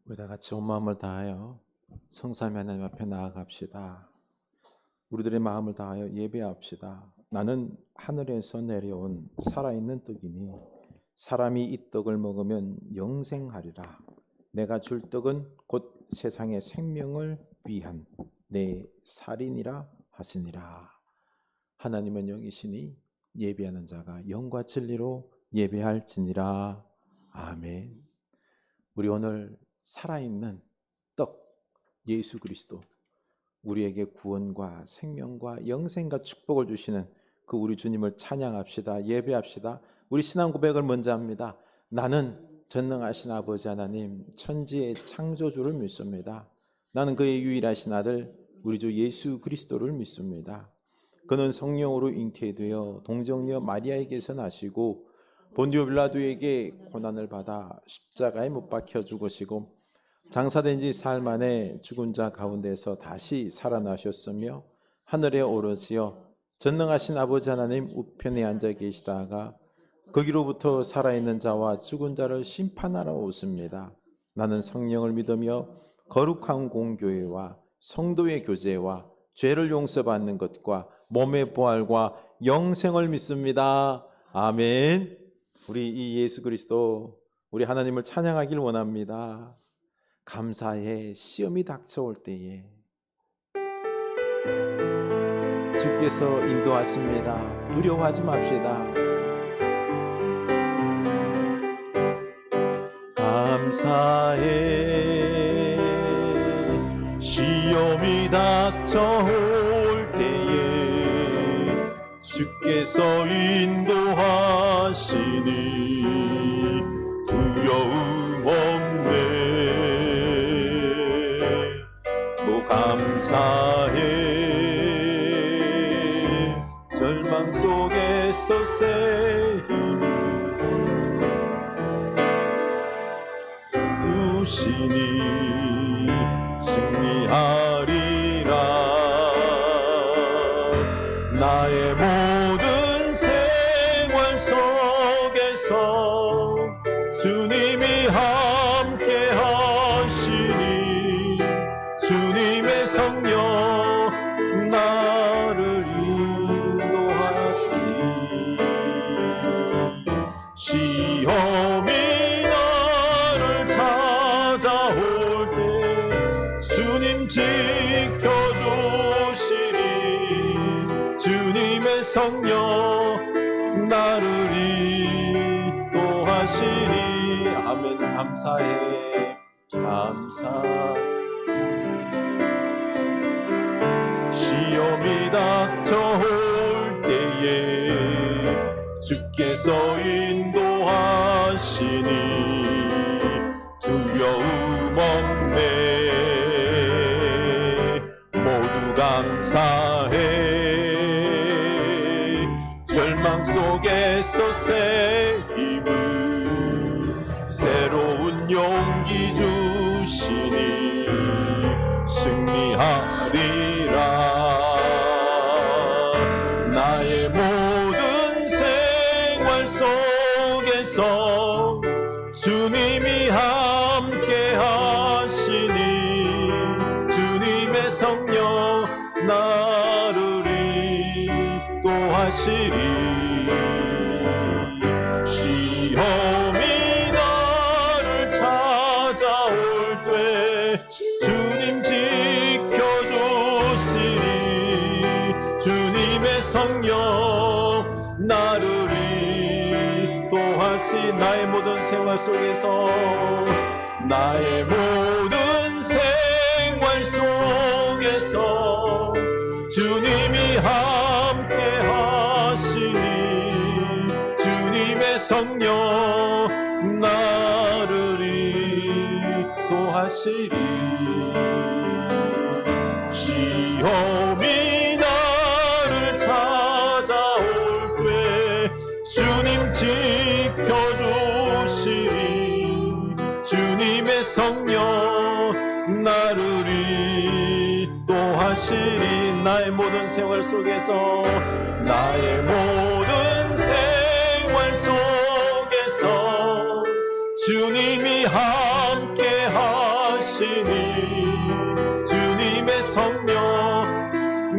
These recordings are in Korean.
우리 다 같이 온 마음을 다하여 성삼위 하나님 앞에 나아갑시다. 우리들의 마음을 다하여 예배합시다. 나는 하늘에서 내려온 살아있는 떡이니 사람이 이 떡을 먹으면 영생하리라. 내가 줄 떡은 곧 세상의 생명을 위한 내 살이니라 하시니라. 하나님은 영이시니 예배하는 자가 영과 진리로 예배할지니라. 아멘. 우리 오늘 살아있는 떡 예수 그리스도, 우리에게 구원과 생명과 영생과 축복을 주시는 그 우리 주님을 찬양합시다. 예배합시다. 우리 신앙 고백을 먼저 합니다. 나는 전능하신 아버지 하나님 천지의 창조주를 믿습니다. 나는 그의 유일하신 아들 우리 주 예수 그리스도를 믿습니다. 그는 성령으로 잉태되어 동정녀 마리아에게서 나시고 본디오 빌라도에게 고난을 받아 십자가에 못 박혀 죽으시고 장사된 지 사흘 만에 죽은 자 가운데서 다시 살아나셨으며 하늘에 오르시어 전능하신 아버지 하나님 우편에 앉아 계시다가 거기로부터 살아있는 자와 죽은 자를 심판하러 오십니다. 나는 성령을 믿으며 거룩한 공교회와 성도의 교제와 죄를 용서받는 것과 몸의 부활과 영생을 믿습니다. 아멘. 우리 이 예수 그리스도, 우리 하나님을 찬양하길 원합니다. 감사해. 시험이 닥쳐올 때에 주께서 인도하십니다. 두려워하지 맙시다. 감사해. 시험이 닥쳐올 때에 주께서 인도하시니 두려움 없네. 또 감사해. 절망 속에서 새 힘을 주시니 승리하리라. 나의 모든 생활 속에서 주님이 함께 하시니 주님의 성령 나를 인도하시니 시험이 나를 찾아올 때 주님 지켜주시니 주님의 성령 나를 인도하시니. 아멘. 감사해. 감사해. 시험이 닥쳐올 때에 주께서 인도하시니 두려움 없네. 모두 감사해. 절망 속에서 새 힘을 새로운 용기 주시니 승리하리라. 나의 모든 생활 속에서 주님이 함께 하시니 주님의 성령 나를 인도하시리. 시험이 나를 찾아올 때 주님 지켜주시니 주님의 성령 나를 인도하시. 나의 모든 생활 속에서 나의 모든 생활 속에서 주님이 함께 하시니 주님의 성령 나를 인도하시리. 시험이 나를 찾아올 때 주님 지켜주시니 주님의 성령 나를 인도하시리. 나의 모든 생활 속에서 나의 모든 생활 속에서 주님이 함께 하시니 주님의 성령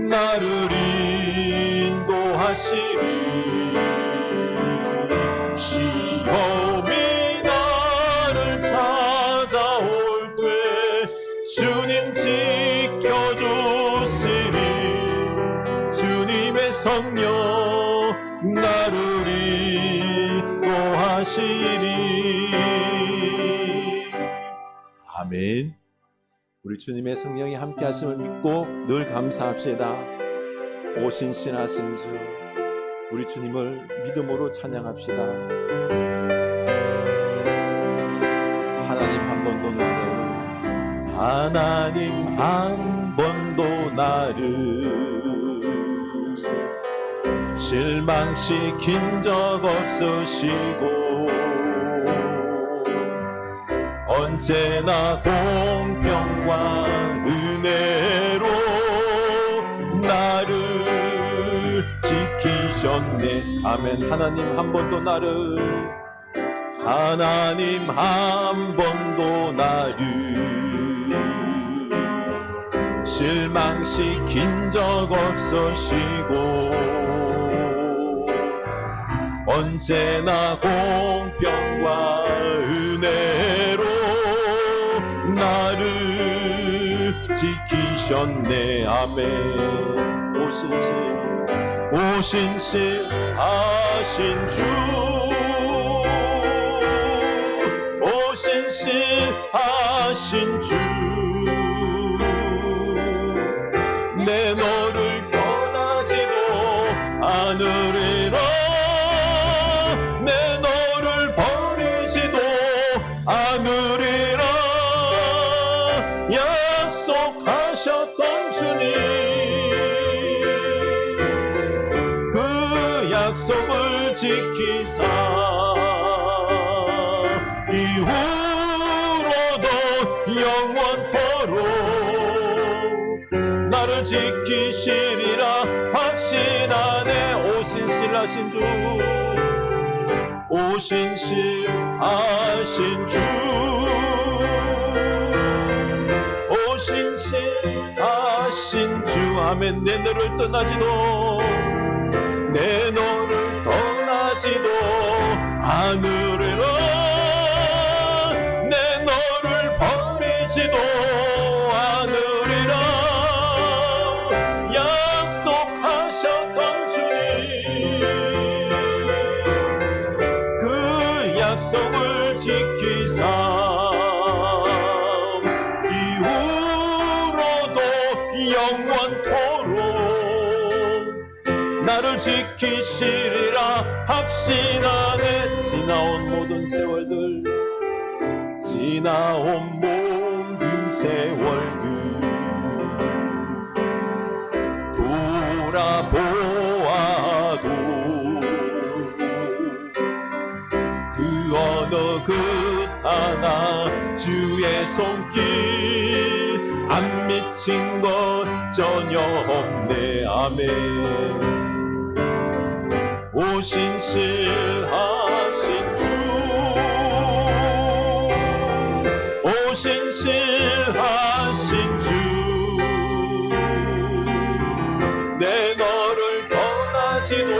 나를 인도하시리. 시험이 나를 찾아올 때 주님 지켜주시리. 주님의 성령 나를 인도하시리. 아멘. 우리 주님의 성령이 함께 하심을 믿고 늘 감사합시다. 오신 신하신 주 우리 주님을 믿음으로 찬양합시다. 하나님 한 번도 나를, 하나님 한 번도 나를 실망시킨 적 없으시고 언제나 공평과 은혜로 나를 지키셨네. 아멘. 하나님 한 번도 나를, 하나님 한 번도 나를 실망시킨 적 없으시고 언제나 공평과 은혜로 나를 지키셨네. 아멘. 오신 신하신 주, 오신 신하신 주, 내 너를 떠나지도 않으리라. 내 너를 버리지도 않으리라. 약속하셨던 주님, 그 약속을 지키사 이후로도 영원토록 나를 지키시리라 확신하네. 오신 신하신 주, 오신 신하신 주, 오신 신하신 주. 아멘. 내 너를 떠나지도, 내 너를 떠나지도 않으리라. 내 너를 버리지도 않으리라. 약속하셨던 주님, 그 약속을 지키사 이후로도 영원토록 나를 지키시리라 확신하네. 지나온 모든 세월들, 지나온 모든 세월들 돌아보아도 그 어느 그 하나 주의 손길 안 미친 것 전혀 없네. 아멘. 오신 신하신 주, 오신 신하신 주, 내 너를 떠나지도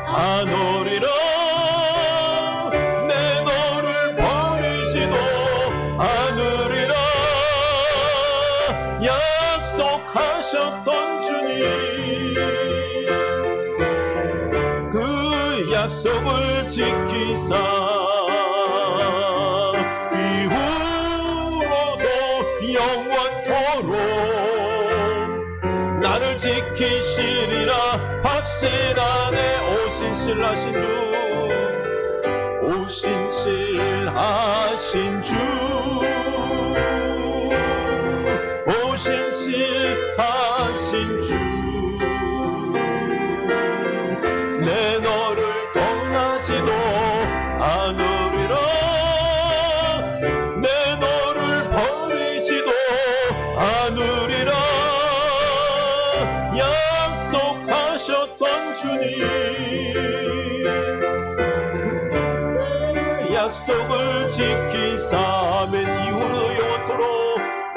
않으리라. 내 너를 버리지도 않으리라. 약속하셨던 주님, 그 약속을 지키사 이후로도 영원토록 나를 지키시리라 확신하네. 오신 신하신 주, 오신 신하신 주, 오신 신하신 주, 내 너를 떠나지도 않으리라. 내 너를 버리지도 않으리라. 약속하셨던 주님, 그 약속을 지키사 아멘. 이후로도 영원토록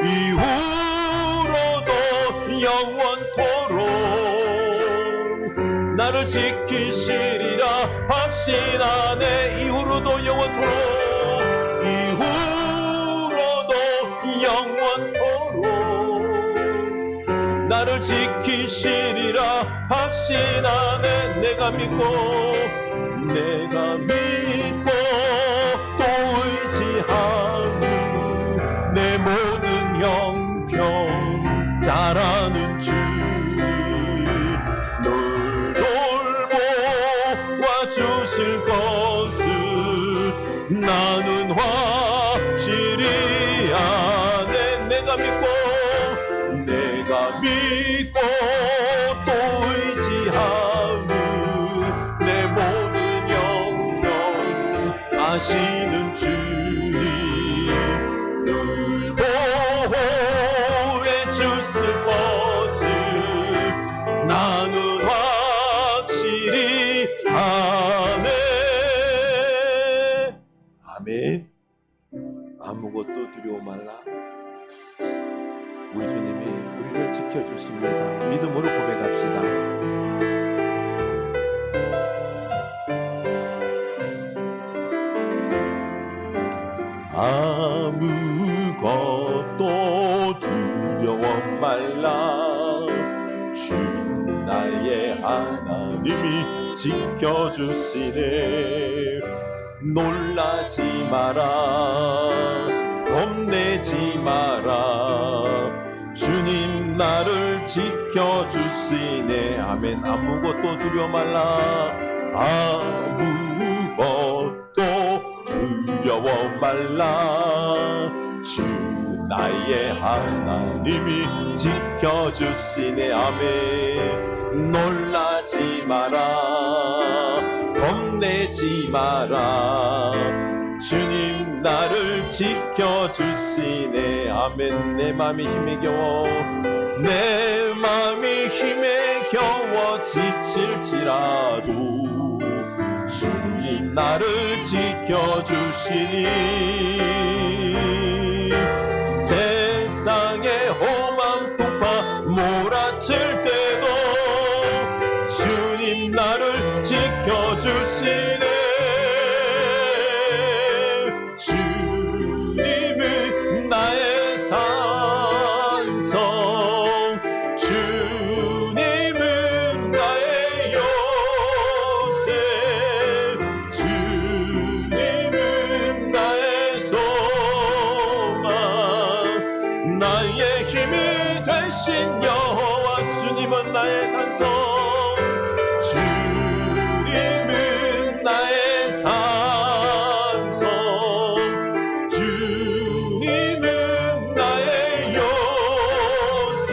이후로도 영원토록 나를 지키시리라 확신하네. 이후로도 영원토록 이후로도 영원토록 나를 지키시리라 확신하네. 내가 믿고 또 의지하는 내 모든 형편 잘하는 주님 널 돌보아 주실 것을 나는 확실히 아네. 내가 믿고 또 의지하는 내 모든 형편 아시는 주님 늘 보호해 주실 것을 나는 확실히 아네. 아멘. 아무것도 두려워 말라. 우리 주님이 우리를 지켜주십니다. 믿음으로 고백합시다. 아무것도 두려워 말라. 주 나의 하나님이 지켜주시네. 놀라지 마라 겁내지 마라. 주님 나를 지켜주시네. 아멘. 아무것도 두려워 말라. 아무것도 두려워 말라. 주 나의 하나님이 지켜주시네. 아멘. 놀라지 마라 겁내지 마라. 주님 나를 지켜주시네. 아멘. 내 맘이 힘에 겨워 내 맘이 힘에 겨워 지칠지라도 주님 나를 지켜주시니 세상의 험한 풍파 몰아칠 때도 주님 나를 지켜주시네. 주님은 나의 산성 주님은 나의 요새 주님은 나의 소망 나의 힘이 되신 여호와 주님은 나의 산성 주님은 나의 산성 주님은 나의 요새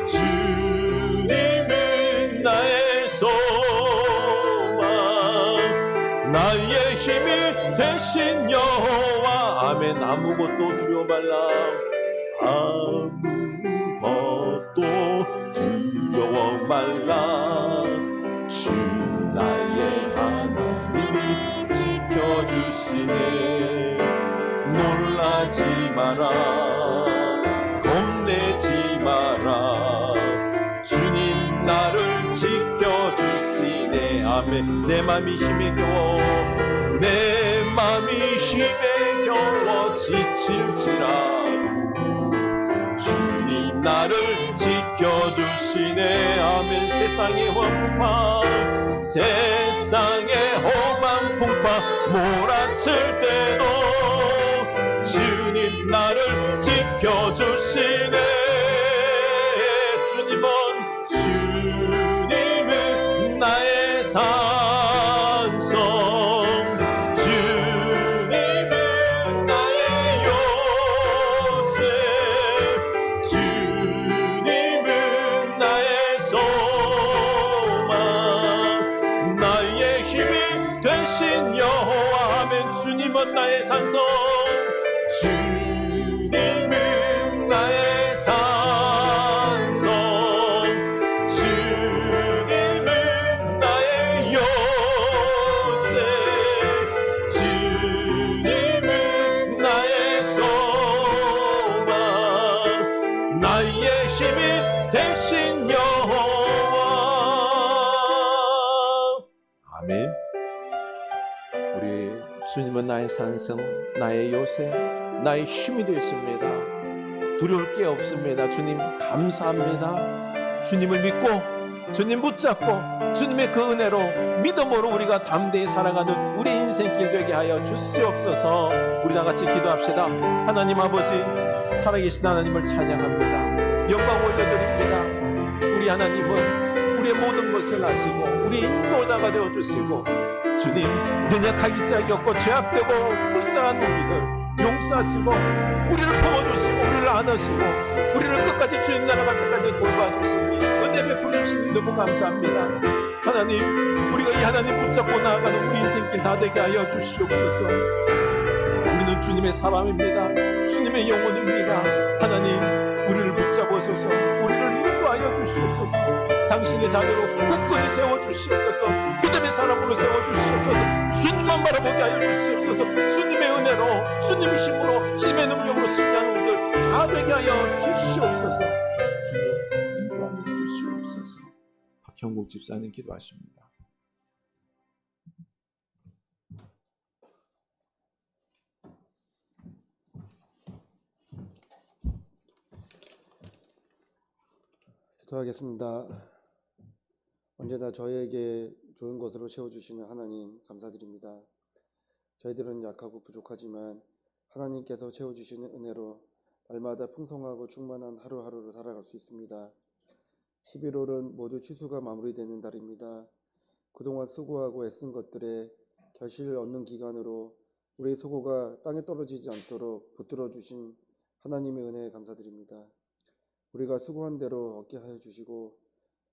주님은 나의 소망 나의 힘이 되신 여호와 아멘. 아무것도 두려워 말라 아무것도 두려워 말라 주 나의 하나님이 지켜주시네. 놀라지 마라 겁내지 마라 주님 나를 지켜주시네. 아멘. 내 맘이 힘에 겨워 내 맘이 힘에 겨워 지칠지라도 주님 나를 지켜주시네. 아멘. 세상의 험한 풍파 몰아칠 때도 주님 나를 지켜주시네. 주님은 나의 산성 주님은 나의 요새 주님은 나의 소망 나의 힘이 되신 여호와 아멘. 주님은 나의 산성 주님은 나의 산성 주님은 나의 요새 주님은 우리 주님은 나의 산성, 나의 요새, 나의 힘이 되십니다. 두려울 게 없습니다. 주님 감사합니다. 주님을 믿고 주님 붙잡고 주님의 그 은혜로 믿음으로 우리가 담대히 살아가는 우리 인생길 되게 하여 주시옵소서. 우리 다 같이 기도합시다. 하나님 아버지, 살아계신 하나님을 찬양합니다. 영광 올려드립니다. 우리 하나님은 우리의 모든 것을 아시고 우리 인도자가 되어주시고 주님, 연약하기 짝이 없고 죄악되고 불쌍한 우리들 용서하시고 우리를 품어주시고 우리를 안으시고 우리를 끝까지 주님 나라 갈 때까지 돌봐주시니 은혜 베풀어 주시니 너무 감사합니다. 하나님, 우리가 이 하나님 붙잡고 나아가는 우리 인생길 다 되게 하여 주시옵소서. 우리는 주님의 사람입니다. 주님의 영혼입니다. 하나님, 우리를 붙잡으소서. 우리를 인도하여 주시옵소서. 당신의 자녀로 굳건히 세워주시옵소서. 믿음의 사람으로 세워주시옵소서. 주님만 바라보게 하여 주시옵소서. 주님의 은혜로, 주님의 힘으로, 주님의 능력으로 승리하는 우리들 다 되게 하여 주시옵소서. 주님 인도하여 주시옵소서. 박형국 집사님 기도하십니다. 기도하겠습니다. 언제나 저희에게 좋은 것으로 채워주시는 하나님 감사드립니다. 저희들은 약하고 부족하지만 하나님께서 채워주시는 은혜로 날마다 풍성하고 충만한 하루하루를 살아갈 수 있습니다. 11월은 모두 취소가 마무리되는 달입니다. 그동안 수고하고 애쓴 것들에 결실을 얻는 기간으로 우리 수고가 땅에 떨어지지 않도록 붙들어 주신 하나님의 은혜에 감사드립니다. 우리가 수고한 대로 얻게 하여 주시고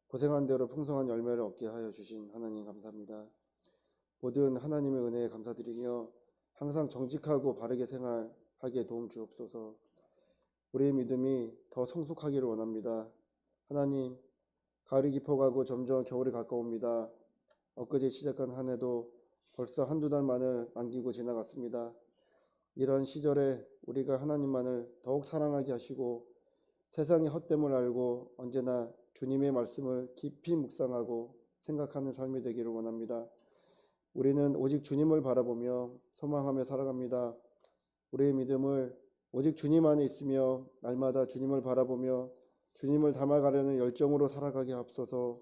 고생한 대로 풍성한 열매를 얻게 하여 주신 하나님 감사합니다. 모든 하나님의 은혜에 감사드리며 항상 정직하고 바르게 생활하게 도움 주옵소서. 우리의 믿음이 더 성숙하기를 원합니다. 하나님, 가을이 깊어가고 점점 겨울이 가까웁니다. 엊그제 시작한 한 해도 벌써 한두 달만을 남기고 지나갔습니다. 이런 시절에 우리가 하나님만을 더욱 사랑하게 하시고 세상의 헛됨을 알고 언제나 주님의 말씀을 깊이 묵상하고 생각하는 삶이 되기를 원합니다. 우리는 오직 주님을 바라보며 소망하며 살아갑니다. 우리의 믿음을 오직 주님 안에 있으며 날마다 주님을 바라보며 주님을 닮아가려는 열정으로 살아가게 하옵소서.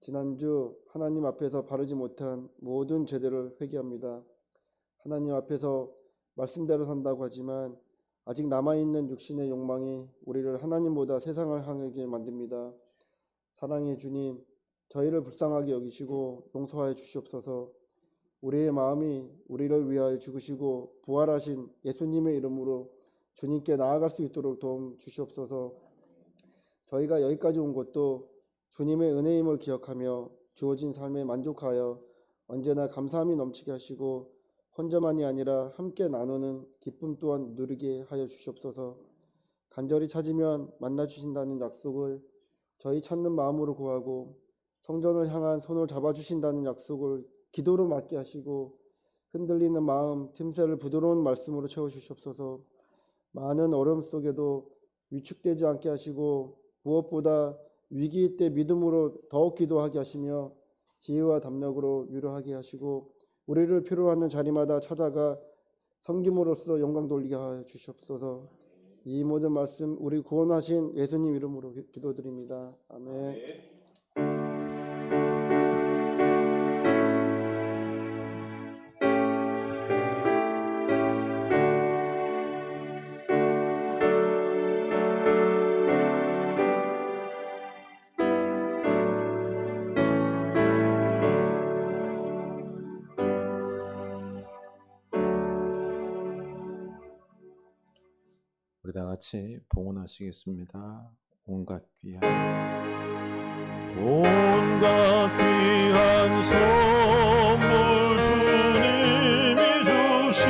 지난주 하나님 앞에서 바르지 못한 모든 죄들을 회개합니다. 하나님 앞에서 말씀대로 산다고 하지만 아직 남아있는 육신의 욕망이 우리를 하나님보다 세상을 향하게 만듭니다. 사랑의 주님, 저희를 불쌍하게 여기시고 용서하여 주시옵소서. 우리의 마음이 우리를 위하여 죽으시고 부활하신 예수님의 이름으로 주님께 나아갈 수 있도록 도움 주시옵소서. 저희가 여기까지 온 것도 주님의 은혜임을 기억하며 주어진 삶에 만족하여 언제나 감사함이 넘치게 하시고 혼자만이 아니라 함께 나누는 기쁨 또한 누리게 하여 주시옵소서. 간절히 찾으면 만나 주신다는 약속을 저희 찾는 마음으로 구하고 성전을 향한 손을 잡아주신다는 약속을 기도로 맞게 하시고 흔들리는 마음 틈새를 부드러운 말씀으로 채워주시옵소서. 많은 어려움 속에도 위축되지 않게 하시고 무엇보다 위기 때 믿음으로 더욱 기도하게 하시며 지혜와 담력으로 위로하게 하시고 우리를 필요로 하는 자리마다 찾아가 섬김으로써 영광 돌리게 하여 주시옵소서. 이 모든 말씀 우리 구원하신 예수님 이름으로 기도드립니다. 아멘. 우리 다 같이 봉헌하시겠습니다. 온갖 귀한 선물 주님이 주신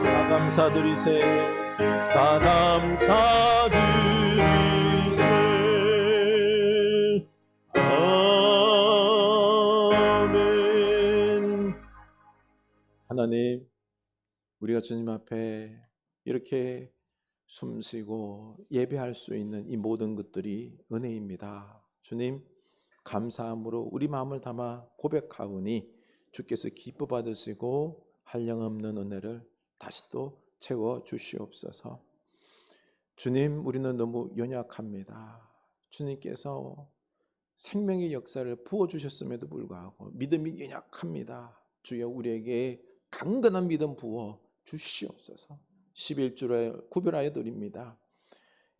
다 감사드리세. 다 감사드리세. 하나님, 우리가 주님 앞에 이렇게 숨쉬고 예배할 수 있는 이 모든 것들이 은혜입니다. 주님, 감사함으로 우리 마음을 담아 고백하오니 주께서 기뻐 받으시고 한량없는 은혜를 다시 또 채워 주시옵소서. 주님, 우리는 너무 연약합니다. 주님께서 생명의 역사를 부어주셨음에도 불구하고 믿음이 연약합니다. 주여, 우리에게 강건한 믿음 부어 주시옵소서. 11주를 구별하여 드립니다.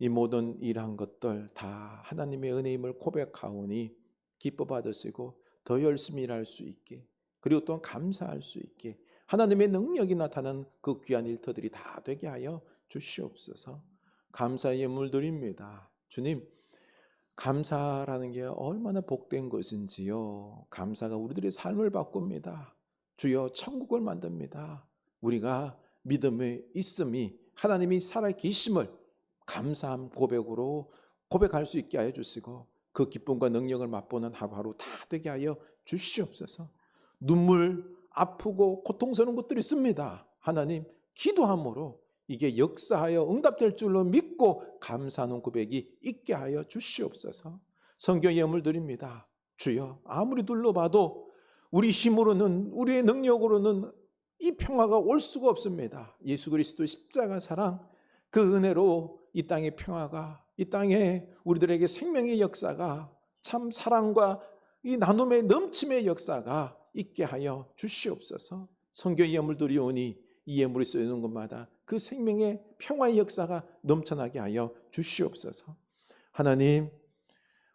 이 모든 일한 것들 다 하나님의 은혜임을 고백하오니 기뻐 받으시고 더 열심히 일할 수 있게, 그리고 또한 감사할 수 있게 하나님의 능력이 나타나는 그 귀한 일터들이 다 되게 하여 주시옵소서. 감사의 예물 드립니다. 주님, 감사라는 게 얼마나 복된 것인지요. 감사가 우리들의 삶을 바꿉니다. 주여, 천국을 만듭니다. 우리가 믿음의 있음이 하나님이 살아계심을 감사함 고백으로 고백할 수 있게 하여 주시고 그 기쁨과 능력을 맛보는 하루하루 다 되게 하여 주시옵소서. 눈물, 아프고 고통스러운 것들이 있습니다. 하나님, 기도함으로 이게 역사하여 응답될 줄로 믿고 감사하는 고백이 있게 하여 주시옵소서. 성경의 예물 드립니다. 주여, 아무리 둘러봐도 우리 힘으로는, 우리의 능력으로는 이 평화가 올 수가 없습니다. 예수 그리스도의 십자가 사랑, 그 은혜로 이 땅의 평화가, 이 땅에 우리들에게 생명의 역사가, 참 사랑과 이 나눔의 넘침의 역사가 있게 하여 주시옵소서. 성경의 예물 드리오니 이 예물이 쓰이는 곳마다 그 생명의 평화의 역사가 넘쳐나게 하여 주시옵소서. 하나님,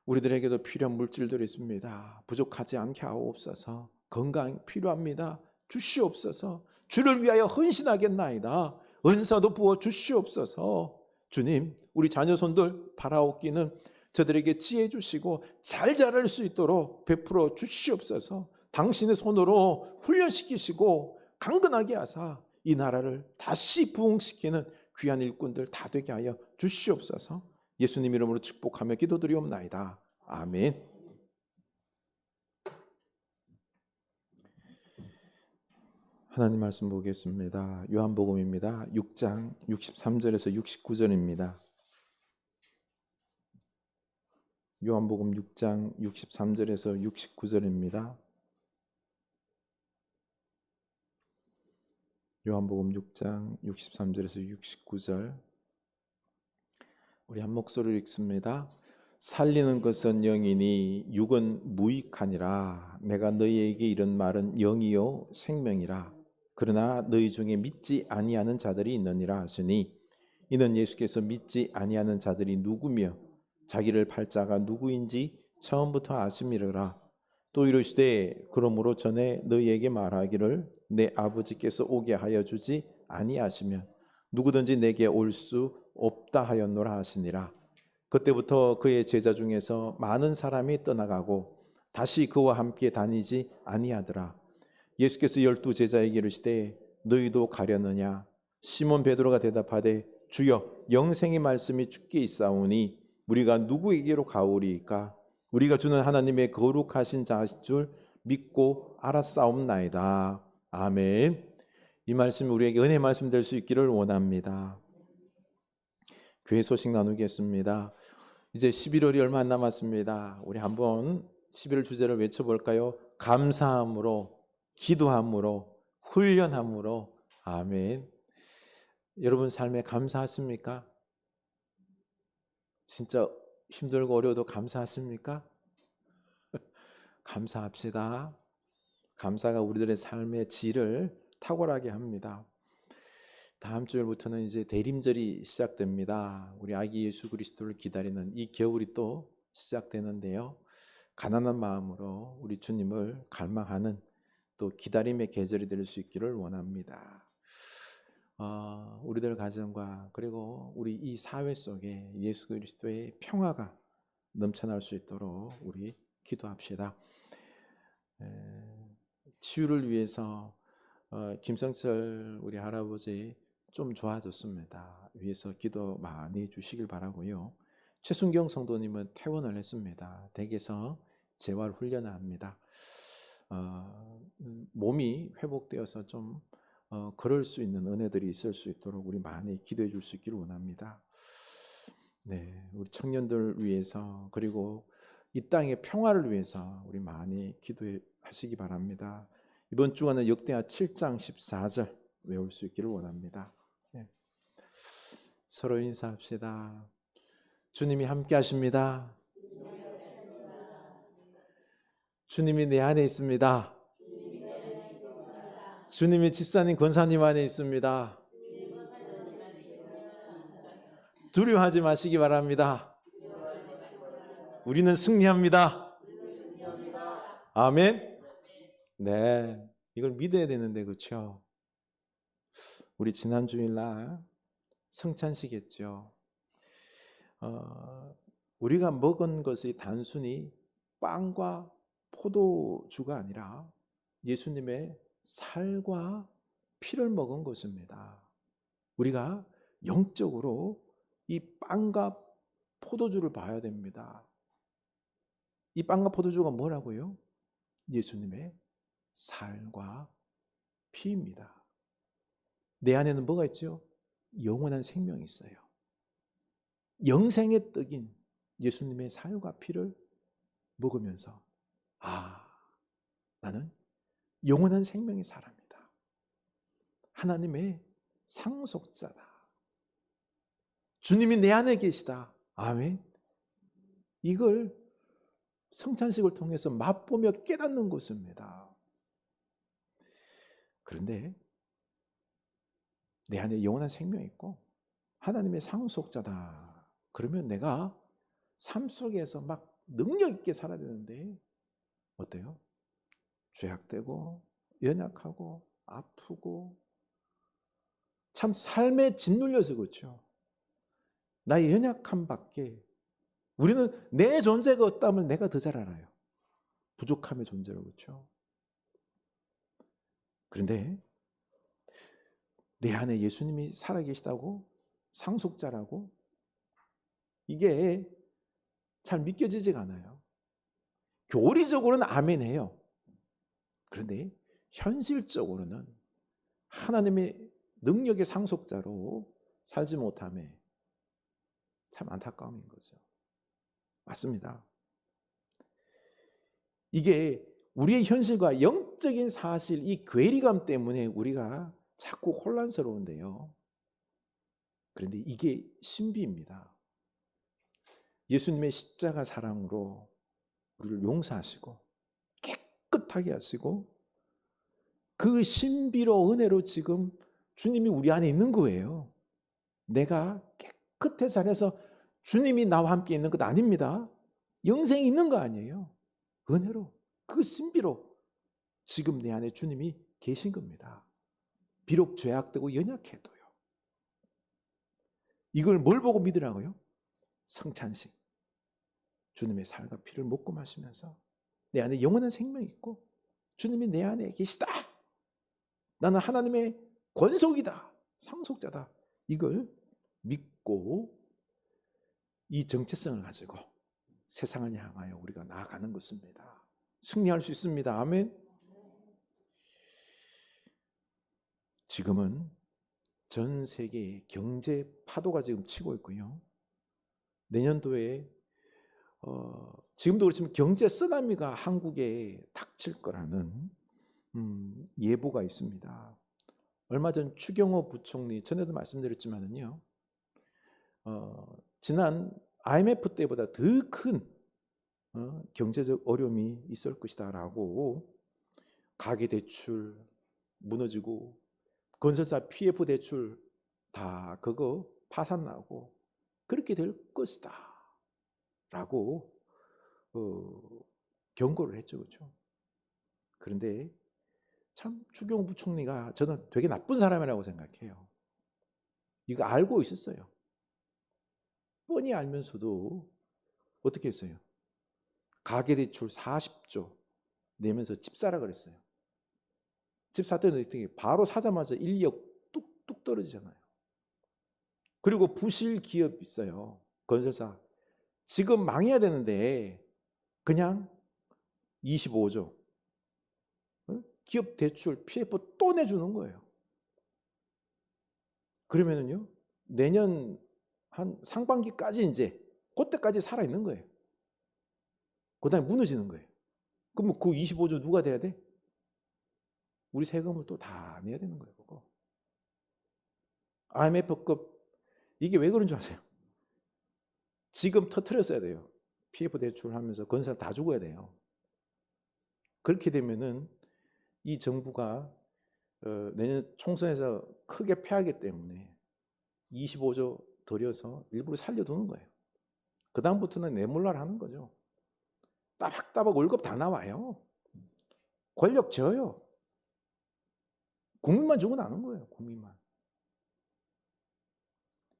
우리들에게도 필요한 물질들이 있습니다. 부족하지 않게 하옵소서. 건강 필요합니다. 주시옵소서. 주를 위하여 헌신하겠나이다. 은사도 부어 주시옵소서. 주님, 우리 자녀손들 바라옵기는 저들에게 지혜 주시고 잘 자랄 수 있도록 베풀어 주시옵소서. 당신의 손으로 훈련시키시고 강건하게 하사 이 나라를 다시 부흥시키는 귀한 일꾼들 다 되게 하여 주시옵소서. 예수님 이름으로 축복하며 기도드리옵나이다. 아멘. 하나님 말씀 보겠습니다. 요한복음입니다. 6장 63절에서 69절입니다. 요한복음 6장 63절에서 69절입니다. 요한복음 6장 63절에서 69절, 우리 한 목소리로 읽습니다. 살리는 것은 영이니 육은 무익하니라. 내가 너희에게 이런 말은 영이요 생명이라. 그러나 너희 중에 믿지 아니하는 자들이 있느니라 하시니, 이는 예수께서 믿지 아니하는 자들이 누구며 자기를 팔 자가 누구인지 처음부터 아심이라. 또 이르시되, 그러므로 전에 너희에게 말하기를 내 아버지께서 오게 하여 주지 아니하시면 누구든지 내게 올 수 없다 하였노라 하시니라. 그때부터 그의 제자 중에서 많은 사람이 떠나가고 다시 그와 함께 다니지 아니하더라. 예수께서 12 제자에게 이르시되, 너희도 가려느냐? 시몬 베드로가 대답하되, 주여, 영생의 말씀이 주께 있사오니 우리가 누구에게로 가오리이까? 우리가 주는 하나님의 거룩하신 자이신 줄 믿고 알았사옵나이다. 아멘. 이 말씀이 우리에게 은혜 말씀 될 수 있기를 원합니다. 교회 소식 나누겠습니다. 이제 11월이 얼마 안 남았습니다. 우리 한번 11월 주제를 외쳐볼까요? 감사함으로, 기도함으로, 훈련함으로. 아멘. 여러분 삶에 감사하십니까? 진짜 힘들고 어려워도 감사하십니까? 감사합시다. 감사가 우리들의 삶의 질을 탁월하게 합니다. 다음 주일부터는 이제 대림절이 시작됩니다. 우리 아기 예수 그리스도를 기다리는 이 겨울이 또 시작되는데요. 가난한 마음으로 우리 주님을 갈망하는 또 기다림의 계절이 될 수 있기를 원합니다. 우리들 가정과 그리고 우리 이 사회 속에 예수 그리스도의 평화가 넘쳐날 수 있도록 우리 기도합시다. 치유를 위해서 김성철 우리 할아버지 좀 좋아졌습니다. 위해서 기도 많이 해주시길 바라고요. 최순경 성도님은 퇴원을 했습니다. 댁에서 재활 훈련을 합니다. 몸이 회복되어서 좀 그럴 수 있는 은혜들이 있을 수 있도록 우리 많이 기도해 줄 수 있기를 원합니다. 네, 우리 청년들 위해서 그리고 이 땅의 평화를 위해서 우리 많이 기도하시기 바랍니다. 이번 주간은 역대하 7장 14절 외울 수 있기를 원합니다. 네. 서로 인사합시다. 주님이 함께 하십니다. 주님이 내 안에 있습니다. 주님이 집사님, 권사님 안에 있습니다. 두려워하지 마시기 바랍니다. 우리는 승리합니다. 아멘. 네, 이걸 믿어야 되는데 그렇죠? 우리 지난 주일날 성찬식했죠. 우리가 먹은 것이 단순히 빵과 포도주가 아니라 예수님의 살과 피를 먹은 것입니다. 우리가 영적으로 이 빵과 포도주를 봐야 됩니다. 이 빵과 포도주가 뭐라고요? 예수님의 살과 피입니다. 내 안에는 뭐가 있죠? 영원한 생명이 있어요. 영생의 떡인 예수님의 살과 피를 먹으면서 나는 영원한 생명의 사람이다. 하나님의 상속자다. 주님이 내 안에 계시다. 아멘. 이걸 성찬식을 통해서 맛보며 깨닫는 것입니다. 그런데 내 안에 영원한 생명이 있고 하나님의 상속자다. 그러면 내가 삶 속에서 막 능력 있게 살아야 되는데 어때요? 죄악되고 연약하고 아프고 참 삶에 짓눌려서 그렇죠. 나의 연약함밖에 우리는 내 존재가 없다면 내가 더 잘 알아요. 부족함의 존재로 그렇죠. 그런데 내 안에 예수님이 살아계시다고 상속자라고 이게 잘 믿겨지지가 않아요. 교리적으로는 아멘해요. 그런데 현실적으로는 하나님의 능력의 상속자로 살지 못함에 참 안타까움인 거죠. 맞습니다. 이게 우리의 현실과 영적인 사실, 이 괴리감 때문에 우리가 자꾸 혼란스러운데요. 그런데 이게 신비입니다. 예수님의 십자가 사랑으로 우리를 용서하시고 깨끗하게 하시고 그 신비로 은혜로 지금 주님이 우리 안에 있는 거예요. 내가 깨끗해 잘해서 주님이 나와 함께 있는 것 아닙니다. 영생이 있는 거 아니에요. 은혜로 그 신비로 지금 내 안에 주님이 계신 겁니다. 비록 죄악되고 연약해도요. 이걸 뭘 보고 믿으라고요? 성찬식. 주님의 살과 피를 먹고 마시면서 내 안에 영원한 생명이 있고 주님이 내 안에 계시다. 나는 하나님의 권속이다. 상속자다. 이걸 믿고 이 정체성을 가지고 세상을 향하여 우리가 나아가는 것입니다. 승리할 수 있습니다. 아멘. 지금은 전 세계에 경제 파도가 지금 치고 있고요. 내년도에 지금도 그렇지만 경제 쓰나미가 한국에 닥칠 거라는 예보가 있습니다. 얼마 전 추경호 부총리 전에도 말씀드렸지만은요, 지난 IMF 때보다 더 큰 경제적 어려움이 있을 것이다라고 가계대출 무너지고 건설사 PF 대출 다 그거 파산나고 그렇게 될 것이다 라고 경고를 했죠. 그렇죠? 그런데 참 추경호 부총리가 저는 되게 나쁜 사람이라고 생각해요. 이거 알고 있었어요. 뻔히 알면서도 어떻게 했어요? 가계대출 40조 내면서 집 사라 그랬어요. 집 샀더니 어떻게 바로 사자마자 1억 뚝뚝 떨어지잖아요. 그리고 부실 기업 있어요. 건설사. 지금 망해야 되는데 그냥 25조 기업 대출 PF 또 내주는 거예요. 그러면은요, 내년 한 상반기까지 이제 그때까지 살아 있는 거예요. 그다음에 무너지는 거예요. 그럼 그 25조 누가 돼야 돼? 우리 세금을 또 다 내야 되는 거예요, 그거. IMF급 이게 왜 그런 줄 아세요? 지금 터트렸어야 돼요. PF 대출하면서 건설 다 죽어야 돼요. 그렇게 되면은 이 정부가 내년 총선에서 크게 패하기 때문에 25조 들여서 일부러 살려두는 거예요. 그 다음부터는 내몰랄 하는 거죠. 따박따박 월급 다 나와요. 권력 져요. 국민만 죽어나는 거예요. 국민만.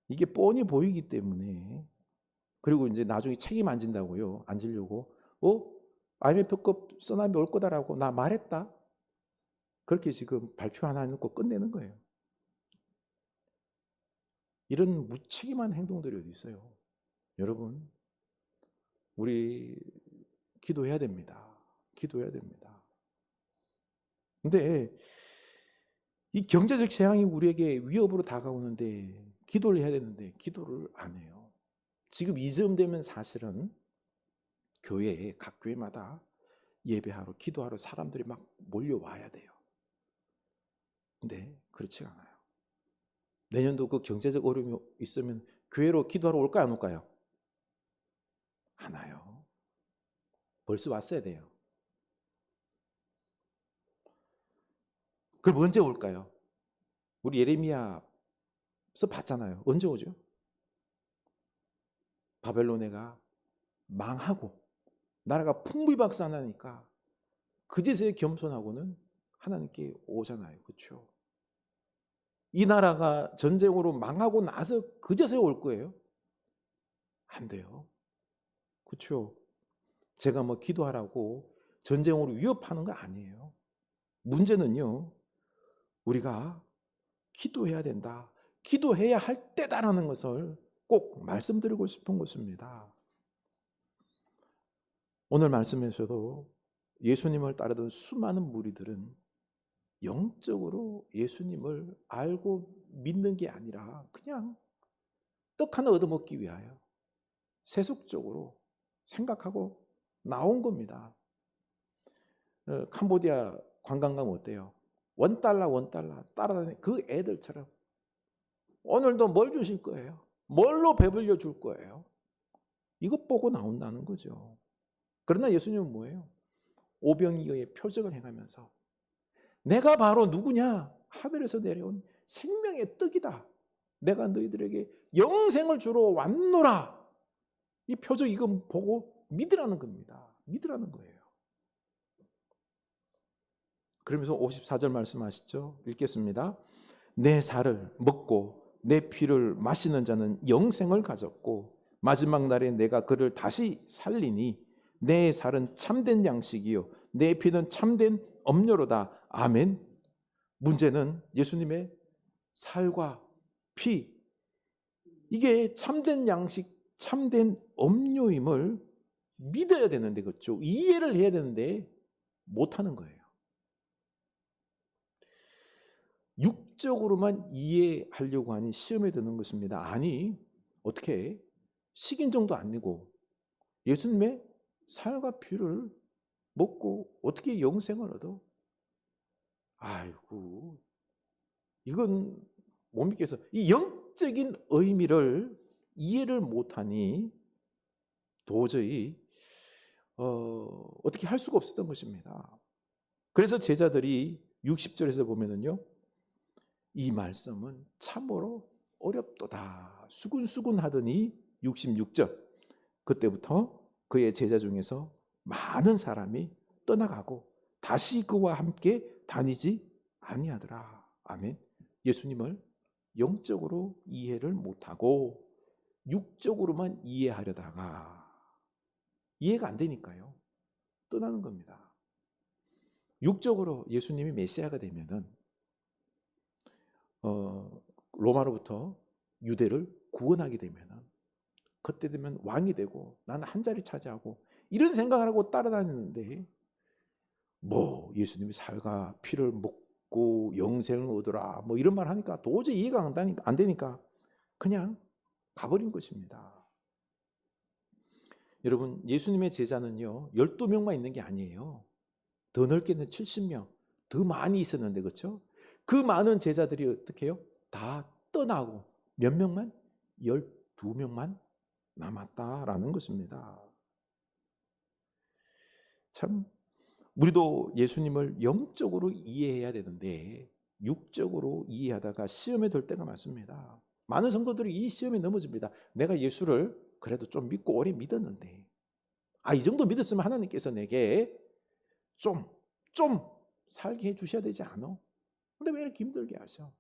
이게 뻔히 보이기 때문에, 그리고 이제 나중에 책임 안 진다고요. 안 지려고. IMF급 쓰나미 올 거다라고 나 말했다. 그렇게 지금 발표 하나 해놓고 끝내는 거예요. 이런 무책임한 행동들이 어디 있어요. 여러분, 우리 기도해야 됩니다. 기도해야 됩니다. 근데 이 경제적 재앙이 우리에게 위협으로 다가오는데 기도를 해야 되는데 기도를 안 해요. 지금 이쯤 되면 사실은 교회에, 각 교회마다 예배하러, 기도하러 사람들이 막 몰려와야 돼요. 근데 그렇지가 않아요. 내년도 그 경제적 어려움이 있으면 교회로 기도하러 올까요, 안 올까요? 안 와요. 벌써 왔어야 돼요. 그럼 언제 올까요? 우리 예레미야서 봤잖아요. 언제 오죠? 바벨론에가 망하고 나라가 풍비박산하니까 그제서야 겸손하고는 하나님께 오잖아요. 그렇죠? 이 나라가 전쟁으로 망하고 나서 그제서야 올 거예요? 안 돼요. 그렇죠? 제가 뭐 기도하라고 전쟁으로 위협하는 거 아니에요. 문제는요, 우리가 기도해야 된다, 기도해야 할 때다라는 것을 꼭 말씀드리고 싶은 것입니다. 오늘 말씀에서도 예수님을 따르던 수많은 무리들은 영적으로 예수님을 알고 믿는 게 아니라 그냥 떡 하나 얻어먹기 위하여 세속적으로 생각하고 나온 겁니다. 캄보디아 관광 가면 어때요? $1 따라다니는 그 애들처럼 오늘도 뭘 주실 거예요? 뭘로 배불려 줄 거예요? 이것 보고 나온다는 거죠. 그러나 예수님은 뭐예요? 오병이어의 표적을 행하면서 내가 바로 누구냐? 하늘에서 내려온 생명의 떡이다. 내가 너희들에게 영생을 주러 왔노라. 이 표적 이거 보고 믿으라는 겁니다. 믿으라는 거예요. 그러면서 54절 말씀하시죠? 읽겠습니다. 내 살을 먹고 내 피를 마시는 자는 영생을 가졌고 마지막 날에 내가 그를 다시 살리니 내 살은 참된 양식이요 내 피는 참된 음료로다. 아멘. 문제는 예수님의 살과 피, 이게 참된 양식, 참된 음료임을 믿어야 되는데, 그렇죠? 이해를 해야 되는데 못하는 거예요. 육적으로만 이해하려고 하니 시험에 드는 것입니다. 아니, 어떻게 식인종도 아니고 예수님의 살과 피를 먹고 어떻게 영생을 얻어? 아이고, 이건 못 믿겠어. 이 영적인 의미를 이해를 못하니 도저히 어떻게 할 수가 없었던 것입니다. 그래서 제자들이 60절에서 보면은요, 이 말씀은 참으로 어렵도다 수군수군 하더니 66절, 그때부터 그의 제자 중에서 많은 사람이 떠나가고 다시 그와 함께 다니지 아니하더라. 아멘. 예수님을 영적으로 이해를 못하고 육적으로만 이해하려다가 이해가 안 되니까요, 떠나는 겁니다. 육적으로 예수님이 메시아가 되면은 로마로부터 유대를 구원하게 되면은 그때 되면 왕이 되고 나는 한 자리 차지하고 이런 생각을 하고 따라다니는데 뭐 예수님이 살과 피를 믿고 영생을 얻으라 뭐 이런 말 하니까 도저히 이해가 안 되니까 그냥 가버린 것입니다. 여러분, 예수님의 제자는요 12명만 있는 게 아니에요. 더 넓게는 70명, 더 많이 있었는데, 그렇죠? 그 많은 제자들이 어떻게 해요? 다 떠나고 몇 명만? 12명만 남았다라는 것입니다. 참 우리도 예수님을 영적으로 이해해야 되는데 육적으로 이해하다가 시험에 들 때가 많습니다. 많은 성도들이 이 시험에 넘어집니다. 내가 예수를 그래도 좀 믿고 오래 믿었는데, 이 정도 믿었으면 하나님께서 내게 좀 살게 해주셔야 되지 않아? 근데 왜 이렇게 힘들게 하셔?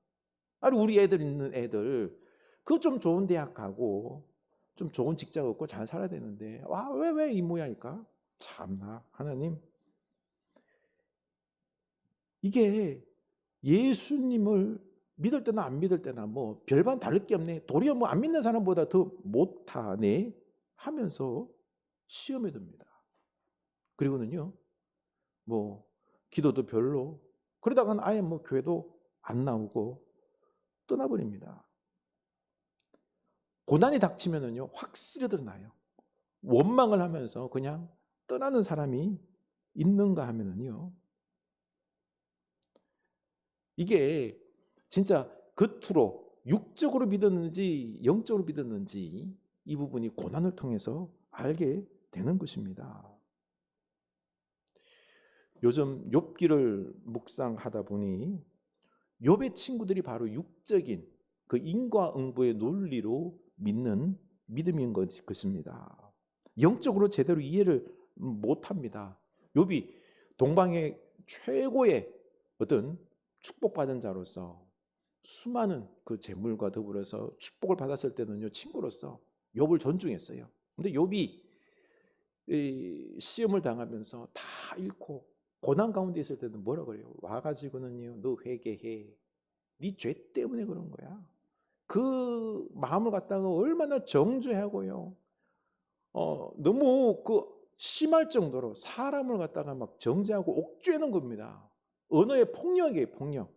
아니, 우리 애들 있는 애들 그 좀 좋은 대학 가고 좀 좋은 직장 얻고 잘 살아야 되는데 왜 이 모양일까? 참나 하나님, 이게 예수님을 믿을 때나 안 믿을 때나 뭐 별반 다를 게 없네, 도리어 뭐 안 믿는 사람보다 더 못하네 하면서 시험에 듭니다. 그리고는요 뭐 기도도 별로, 그러다가는 아예 뭐 교회도 안 나오고 떠나버립니다. 고난이 닥치면은요 확 쓰러들어나요. 원망을 하면서 그냥 떠나는 사람이 있는가 하면은요, 이게 진짜 겉으로 육적으로 믿었는지 영적으로 믿었는지 이 부분이 고난을 통해서 알게 되는 것입니다. 요즘 욥기를 묵상하다 보니 욥의 친구들이 바로 육적인 그 인과응보의 논리로 믿는 믿음인 것입니다. 영적으로 제대로 이해를 못합니다. 욥이 동방의 최고의 어떤 축복받은 자로서 수많은 그 재물과 더불어서 축복을 받았을 때는요 친구로서 욥을 존중했어요. 근데 욥이 시험을 당하면서 다 잃고 고난 가운데 있을 때도 뭐라 그래요? 와가지고는요, 너 회개해. 네 죄 때문에 그런 거야. 그 마음을 갖다가 얼마나 정죄하고요. 너무 그 심할 정도로 사람을 갖다가 막 정죄하고 옥죄는 겁니다. 언어의 폭력이에요, 폭력.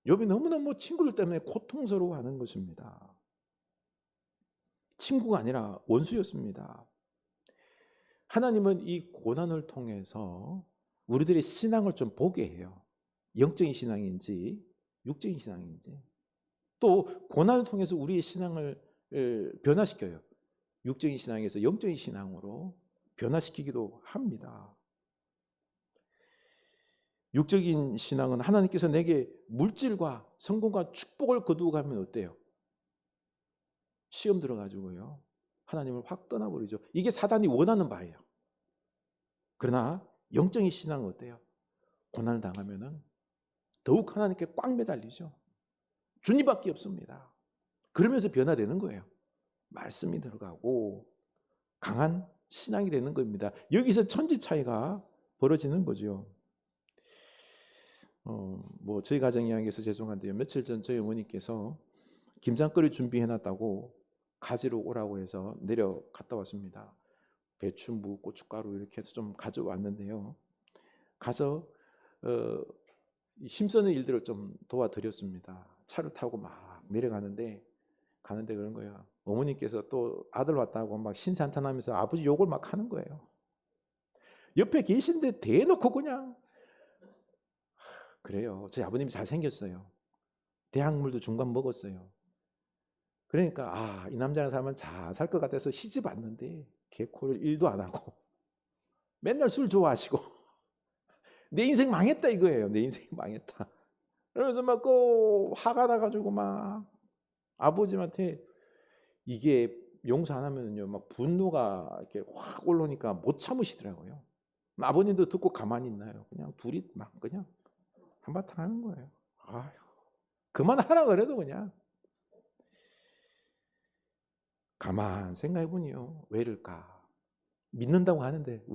욥이 너무너무 친구들 때문에 고통스러워하는 것입니다. 친구가 아니라 원수였습니다. 하나님은 이 고난을 통해서 우리들의 신앙을 좀 보게 해요. 영적인 신앙인지 육적인 신앙인지. 또 고난을 통해서 우리의 신앙을 변화시켜요. 육적인 신앙에서 영적인 신앙으로 변화시키기도 합니다. 육적인 신앙은 하나님께서 내게 물질과 성공과 축복을 거두어 가면 어때요? 시험 들어가지고요 하나님을 확 떠나버리죠. 이게 사단이 원하는 바예요. 그러나 영적인 신앙은 어때요? 고난을 당하면은 더욱 하나님께 꽉 매달리죠. 주님밖에 없습니다. 그러면서 변화되는 거예요. 말씀이 들어가고 강한 신앙이 되는 겁니다. 여기서 천지 차이가 벌어지는 거죠. 뭐 저희 가정 이야기해서 죄송한데요, 며칠 전 저희 어머니께서 김장거리 준비해놨다고 가지러 오라고 해서 내려갔다 왔습니다. 배추, 무, 고춧가루 이렇게 해서 좀 가져왔는데요, 가서 힘쓰는 일들을 좀 도와드렸습니다. 차를 타고 막 내려가는데 그런 거예요. 어머니께서 또 아들 왔다고 막 신산탄하면서 아버지 욕을 막 하는 거예요. 옆에 계신데 대놓고 그냥. 그래요. 저희 아버님이 잘생겼어요. 대학물도 중간 먹었어요. 그러니까 이 남자라는 사람은 잘 살 것 같아서 시집 왔는데 개코를 일도 안 하고 맨날 술 좋아하시고 내 인생 망했다 이거예요. 내 인생 망했다. 그러면서 막 화가 나가지고 막 아버님한테, 이게 용서 안 하면요 막 분노가 이렇게 확 올라오니까 못 참으시더라고요. 아버님도 듣고 가만히 있나요? 그냥 둘이 막 그냥 한바탕 하는 거예요. 아휴, 그만하라 그래도 그냥. 가만 생각해 보니요, 왜 이럴까? 믿는다고 하는데.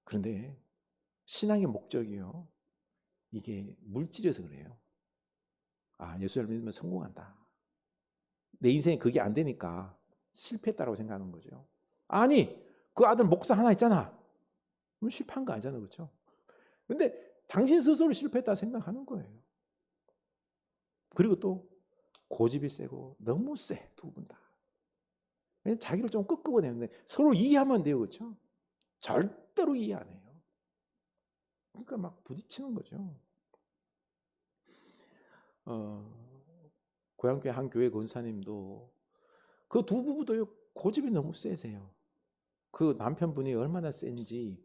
그런데 신앙의 목적이요, 이게 물질에서 그래요. 예수를 믿으면 성공한다. 내 인생에 그게 안 되니까 실패했다고 생각하는 거죠. 아니, 그 아들 목사 하나 있잖아. 그럼 실패한 거 아니잖아, 그렇죠? 근데 당신 스스로 실패했다 생각하는 거예요. 그리고 또 고집이 세고 너무 세, 두 분 다. 왜냐면 자기를 좀 끄끄어내는데 서로 이해하면 돼요, 그렇죠? 절대로 이해 안 해요. 그러니까 막 부딪히는 거죠. 고향교회 한 교회 권사님도 그 두 부부도 고집이 너무 세세요. 그 남편분이 얼마나 센지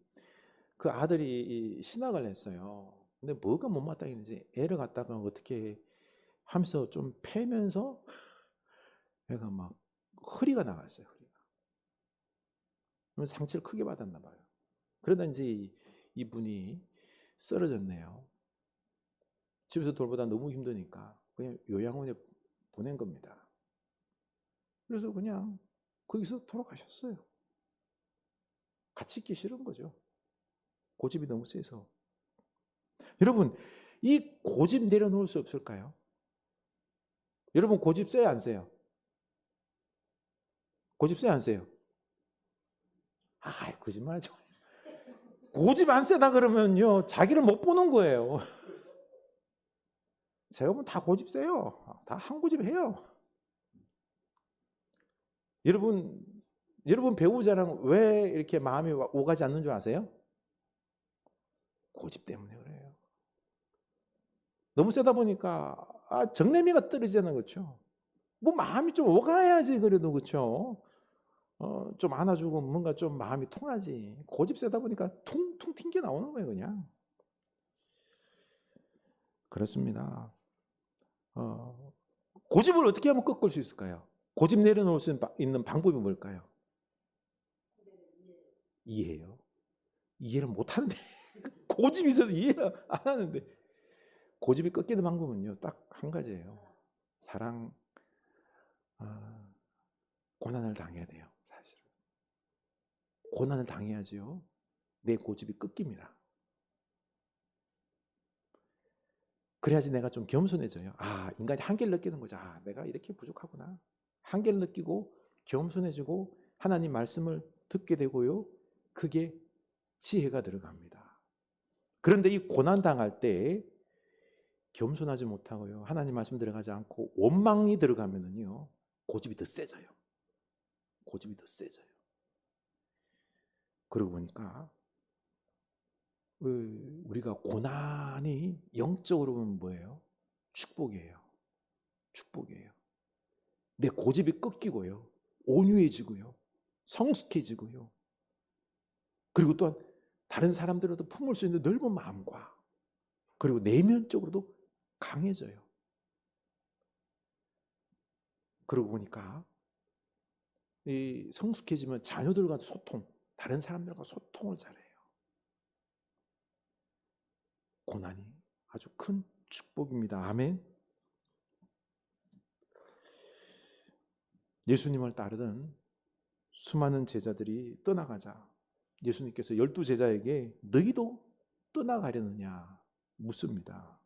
그 아들이 신학을 했어요. 근데 뭐가 못마땅했는지 애를 갖다가 어떻게 하면서 좀 패면서 애가 막 허리가 나갔어요. 허리가. 그래서 상처를 크게 받았나 봐요. 그러다 이제 이분이 쓰러졌네요. 집에서 돌보다 너무 힘드니까 그냥 요양원에 보낸 겁니다. 그래서 그냥 거기서 돌아가셨어요. 같이 있기 싫은 거죠. 고집이 너무 세서. 여러분, 이 고집 내려놓을 수 없을까요? 여러분 고집 세요, 안 세요? 고집 세요, 안 세요? 아, 거짓말하지 마요. 고집 안 세다 그러면요, 자기를 못 보는 거예요. 제가 보면 다 고집 세요. 다 한 고집 해요. 여러분 배우자랑 왜 이렇게 마음이 오가지 않는 줄 아세요? 고집 때문에 그래요. 너무 세다 보니까 정내미가 떨어지잖아요, 그렇죠? 뭐 마음이 좀 오가야지 그래도, 그렇죠? 좀 안아주고 뭔가 좀 마음이 통하지. 고집 세다 보니까 퉁퉁 튕겨 나오는 거예요, 그냥. 그렇습니다. 고집을 어떻게 하면 꺾을 수 있을까요? 고집 내려놓을 수 있는 방법이 뭘까요? 이해요. 이해를 못 하는데 고집이 있어서 이해를 안 하는데 고집이 꺾이는 방법은요, 딱 한 가지예요. 사랑, 고난을 당해야 돼요. 사실은 고난을 당해야지요, 내 고집이 꺾입니다. 그래야지 내가 좀 겸손해져요. 인간이 한계를 느끼는 거죠. 내가 이렇게 부족하구나. 한계를 느끼고 겸손해지고 하나님 말씀을 듣게 되고요, 그게 지혜가 들어갑니다. 그런데 이 고난 당할 때 겸손하지 못하고요, 하나님 말씀 들어가지 않고 원망이 들어가면은요, 고집이 더 세져요. 고집이 더 세져요. 그러고 보니까 우리가 고난이 영적으로 보면 뭐예요? 축복이에요. 축복이에요. 내 고집이 꺾이고요, 온유해지고요, 성숙해지고요, 그리고 또한 다른 사람들로도 품을 수 있는 넓은 마음과 그리고 내면적으로도 강해져요. 그러고 보니까 이 성숙해지면 자녀들과도 소통, 다른 사람들과 소통을 잘해요. 고난이 아주 큰 축복입니다. 아멘. 예수님을 따르던 수많은 제자들이 떠나가자 예수님께서 12제자에게 너희도 떠나가려느냐 묻습니다.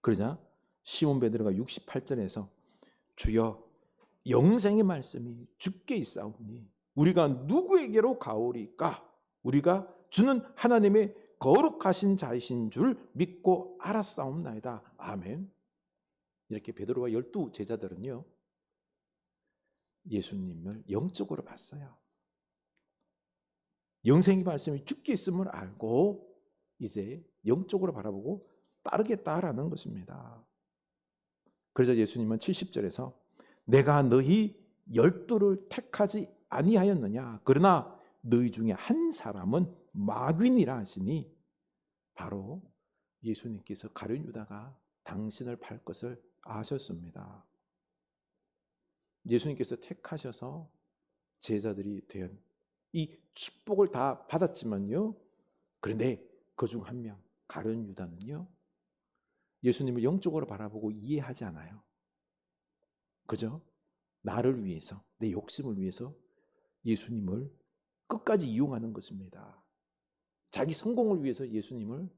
그러자 시몬 베드로가 68절에서 주여, 영생의 말씀이 주께 있사오니 우리가 누구에게로 가오리까? 우리가 주는 하나님의 거룩하신 자이신 줄 믿고 알았사옵나이다. 아멘. 이렇게 베드로와 12제자들은요, 예수님을 영적으로 봤어요. 영생의 말씀이 주께 있음을 알고 이제 영적으로 바라보고 따르겠다라는 것입니다. 그래서 예수님은 70절에서 내가 너희 12를 택하지 아니하였느냐, 그러나 너희 중에 한 사람은 마귀니라 하시니, 바로 예수님께서 가룟 유다가 당신을 팔 것을 아셨습니다. 예수님께서 택하셔서 제자들이 된 이 축복을 다 받았지만요, 그런데 그 중 한 명, 가룟 유다는요, 예수님을 영적으로 바라보고 이해하지 않아요. 그저 나를 위해서, 내 욕심을 위해서 예수님을 끝까지 이용하는 것입니다. 자기 성공을 위해서 예수님을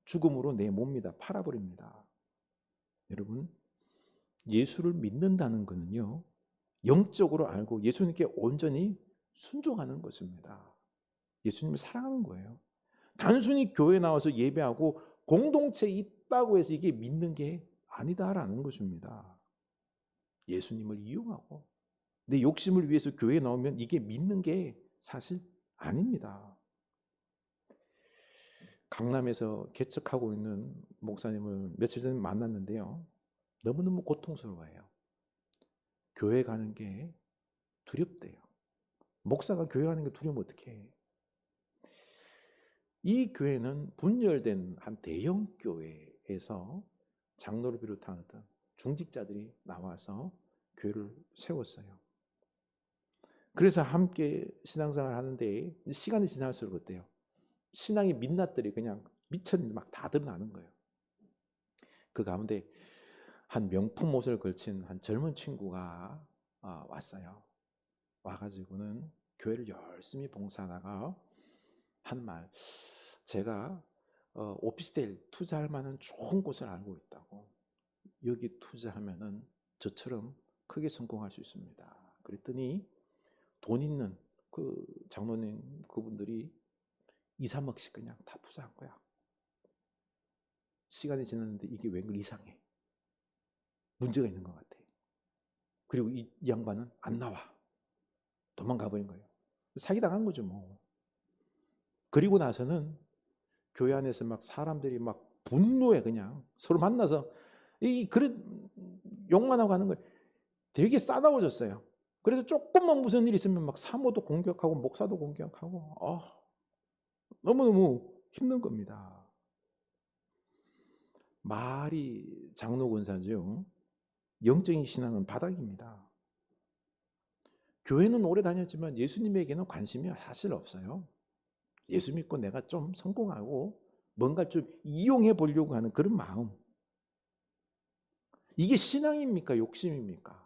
죽음으로 내몹니다. 팔아버립니다. 여러분, 예수를 믿는다는 것은요, 영적으로 알고 예수님께 온전히 순종하는 것입니다. 예수님을 사랑하는 거예요. 단순히 교회 나와서 예배하고 공동체에 있다고 해서 이게 믿는 게 아니다라는 것입니다. 예수님을 이용하고 내 욕심을 위해서 교회에 나오면 이게 믿는 게 사실 아닙니다. 강남에서 개척하고 있는 목사님을 며칠 전에 만났는데요. 너무너무 고통스러워해요. 교회 가는 게 두렵대요. 목사가 교회 가는 게 두려우면 어떡해. 이 교회는 분열된 한 대형 교회에서 장로를 비롯한 어떤 중직자들이 나와서 교회를 세웠어요. 그래서 함께 신앙생활을 하는데 시간이 지날수록 어때요? 신앙의 민낯들이 그냥 미천이 막 다 드러나는 거예요. 그 가운데 한 명품 옷을 걸친 한 젊은 친구가 왔어요. 와가지고는 교회를 열심히 봉사하다가 한 말, 제가 오피스텔 투자할 만한 좋은 곳을 알고 있다고. 여기 투자하면은 저처럼 크게 성공할 수 있습니다. 그랬더니 돈 있는 그 장로님 그분들이 2, 3억씩 그냥 다 투자한 거야. 시간이 지났는데 이게 웬걸 이상해. 문제가 있는 것 같아. 그리고 이 양반은 안 나와. 도망가 버린 거예요. 사기당한 거죠 뭐. 그리고 나서는 교회 안에서 막 사람들이 막 분노해 그냥 서로 만나서 그런 욕만 하고 하는 거예요. 되게 싸나워졌어요. 그래서 조금만 무슨 일 있으면 막 사모도 공격하고 목사도 공격하고 너무너무 힘든 겁니다. 말이 장로 권사죠. 영적인 신앙은 바닥입니다. 교회는 오래 다녔지만 예수님에게는 관심이 사실 없어요. 예수 믿고 내가 좀 성공하고 뭔가 좀 이용해 보려고 하는 그런 마음. 이게 신앙입니까? 욕심입니까?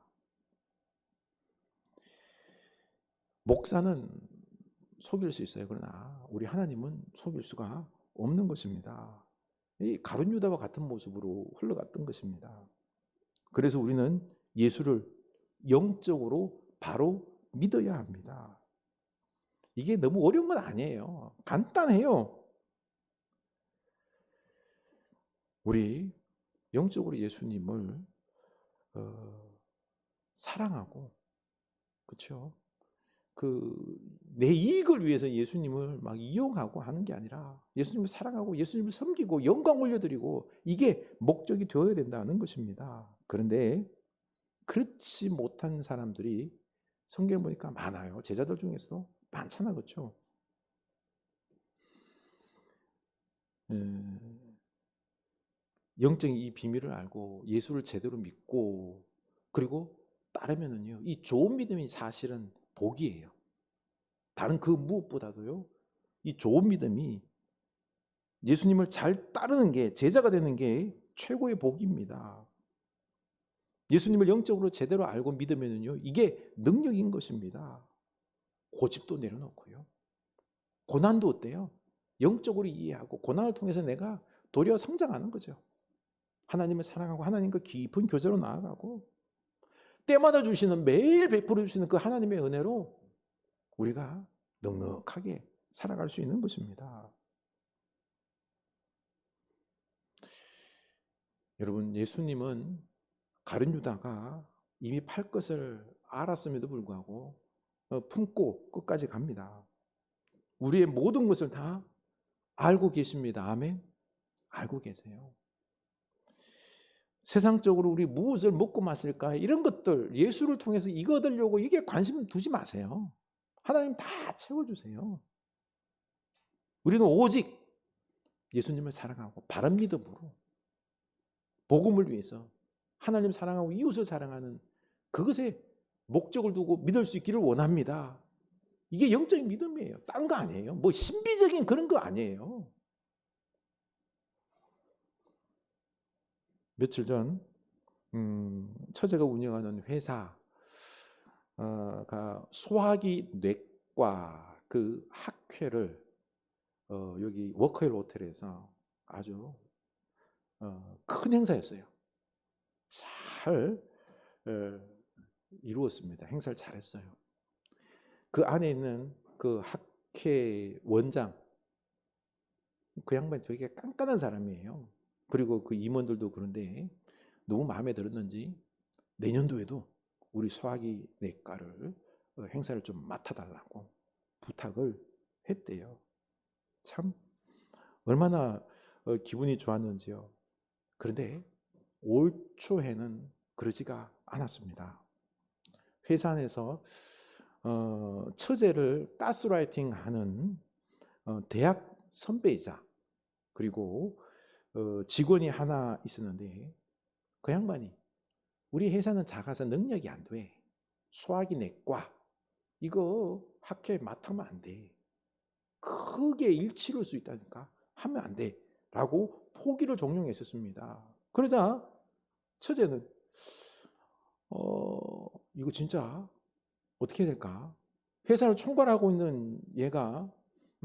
목사는 속일 수 있어요. 그러나 우리 하나님은 속일 수가 없는 것입니다. 이 가룟 유다와 같은 모습으로 흘러갔던 것입니다. 그래서 우리는 예수를 영적으로 바로 믿어야 합니다. 이게 너무 어려운 건 아니에요. 간단해요. 우리 영적으로 예수님을 사랑하고, 그렇죠? 내 이익을 위해서 예수님을 막 이용하고 하는 게 아니라 예수님을 사랑하고 예수님을 섬기고 영광 올려드리고 이게 목적이 되어야 된다는 것입니다. 그런데 그렇지 못한 사람들이 성경에 보니까 많아요. 제자들 중에서도 많잖아, 그렇죠? 영적인 이 비밀을 알고 예수를 제대로 믿고 그리고 따르면은요, 이 좋은 믿음이 사실은 복이에요. 다른 그 무엇보다도요, 이 좋은 믿음이 예수님을 잘 따르는 게, 제자가 되는 게 최고의 복입니다. 예수님을 영적으로 제대로 알고 믿으면요, 이게 능력인 것입니다. 고집도 내려놓고요. 고난도 어때요? 영적으로 이해하고 고난을 통해서 내가 도리어 성장하는 거죠. 하나님을 사랑하고 하나님과 깊은 교제로 나아가고 때마다 주시는, 매일 베풀어 주시는 그 하나님의 은혜로 우리가 넉넉하게 살아갈 수 있는 것입니다. 여러분, 예수님은 가룟 유다가 이미 팔 것을 알았음에도 불구하고 품고 끝까지 갑니다. 우리의 모든 것을 다 알고 계십니다. 아멘. 알고 계세요. 세상적으로 우리 무엇을 먹고 마실까 이런 것들 예수를 통해서 이거 얻으려고 이게 관심 두지 마세요. 하나님 다 채워주세요. 우리는 오직 예수님을 사랑하고 바른 믿음으로 복음을 위해서 하나님 사랑하고 이웃을 사랑하는 그것에 목적을 두고 믿을 수 있기를 원합니다. 이게 영적인 믿음이에요. 딴 거 아니에요. 뭐 신비적인 그런 거 아니에요. 며칠 전 처제가 운영하는 회사가 소화기 뇌과 그 학회를 여기 워커힐 호텔에서 아주 큰 행사였어요. 잘 이루었습니다. 행사를 잘했어요. 그 안에 있는 그 학회 원장 그 양반이 되게 깐깐한 사람이에요. 그리고 그 임원들도 그런데 너무 마음에 들었는지 내년도에도 우리 소화기 내과를 행사를 좀 맡아달라고 부탁을 했대요. 참 얼마나 기분이 좋았는지요. 그런데 올 초에는 그러지가 않았습니다. 회사 안에서 처제를 가스라이팅하는 대학 선배이자 그리고 직원이 하나 있었는데 그 양반이 우리 회사는 작아서 능력이 안 돼. 소화기 내과 이거 학회에 맡으면 안 돼. 크게 일치를 수 있다니까 하면 안 돼. 라고 포기를 종용해 있었습니다. 그러자 처제는 이거 진짜 어떻게 해야 될까? 회사를 총괄하고 있는 얘가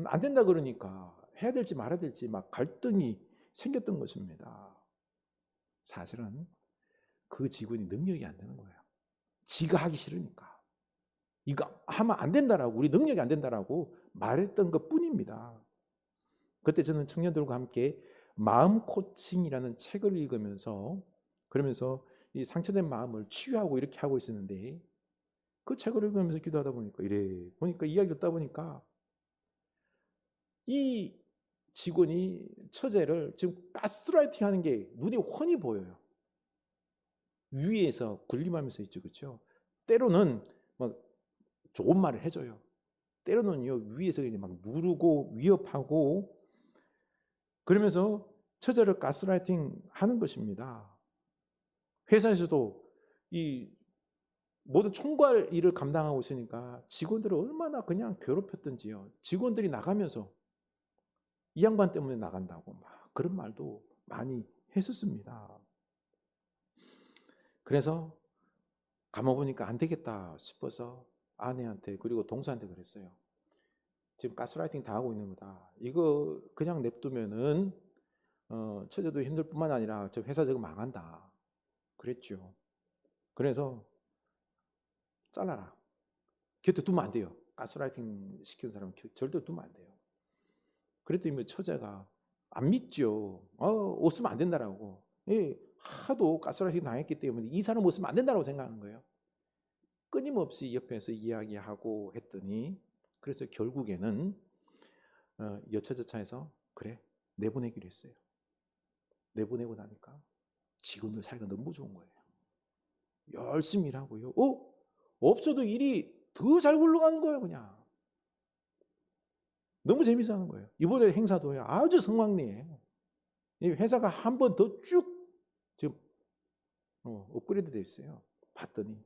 안 된다 그러니까 해야 될지 말아야 될지 막 갈등이 생겼던 것입니다. 사실은 그 직원이 능력이 안 되는 거예요. 지가 하기 싫으니까. 이거 하면 안 된다라고, 우리 능력이 안 된다라고 말했던 것 뿐입니다. 그때 저는 청년들과 함께 마음 코칭이라는 책을 읽으면서 그러면서 이 상처된 마음을 치유하고 이렇게 하고 있었는데 그 책을 읽으면서 기도하다 보니까 이야기 듣다 보니까 이 직원이 처제를 지금 가스라이팅 하는 게 눈에 훤히 보여요. 위에서 군림하면서 있죠. 그렇죠? 때로는 막 좋은 말을 해줘요. 때로는요, 위에서 그냥 막 누르고 위협하고 그러면서 처제를 가스라이팅 하는 것입니다. 회사에서도 이 모든 총괄 일을 감당하고 있으니까 직원들을 얼마나 그냥 괴롭혔던지요. 직원들이 나가면서 이 양반 때문에 나간다고 막 그런 말도 많이 했었습니다. 그래서 감아보니까 안 되겠다 싶어서 아내한테 그리고 동서한테 그랬어요. 지금 가스라이팅 다 하고 있는 거다. 이거 그냥 냅두면은 처제도 힘들 뿐만 아니라 저 회사 저거 망한다. 그랬죠. 그래서 잘라라. 곁에 두면 안 돼요. 가스라이팅 시키는 사람은 절대 두면 안 돼요. 그랬더니 처제가 안 믿죠. 옷 쓰면 안 된다라고. 하도 가스라이팅 당했기 때문에 이 사람 옷 쓰면 안 된다라고 생각하는 거예요. 끊임없이 옆에서 이야기하고 했더니 그래서 결국에는 여차저차해서 그래 내보내기로 했어요. 내보내고 나니까 직원들 사이가 너무 좋은 거예요. 열심히 일하고요. 없어도 일이 더 잘 굴러가는 거예요. 그냥 너무 재밌어 하는 거예요. 이번에 행사도요 아주 성황리예요. 회사가 한 번 더 쭉 지금 업그레이드 돼 있어요. 봤더니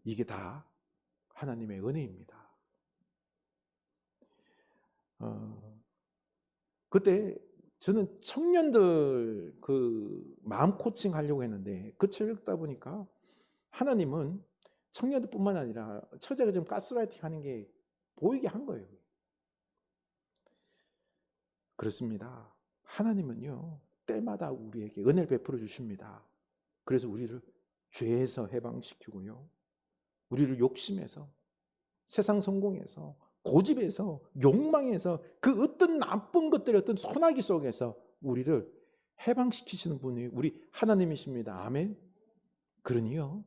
이게 다 하나님의 은혜입니다. 그때 저는 청년들 그 마음 코칭 하려고 했는데 그 책 읽다 보니까 하나님은 청년들뿐만 아니라 처제가 좀 가스라이팅 하는 게 보이게 한 거예요. 그렇습니다. 하나님은요 때마다 우리에게 은혜를 베풀어 주십니다. 그래서 우리를 죄에서 해방시키고요, 우리를 욕심에서, 세상 성공에서, 고집에서, 욕망에서, 그 어떤 나쁜 것들의 어떤 소나기 속에서 우리를 해방시키시는 분이 우리 하나님이십니다. 아멘. 그러니요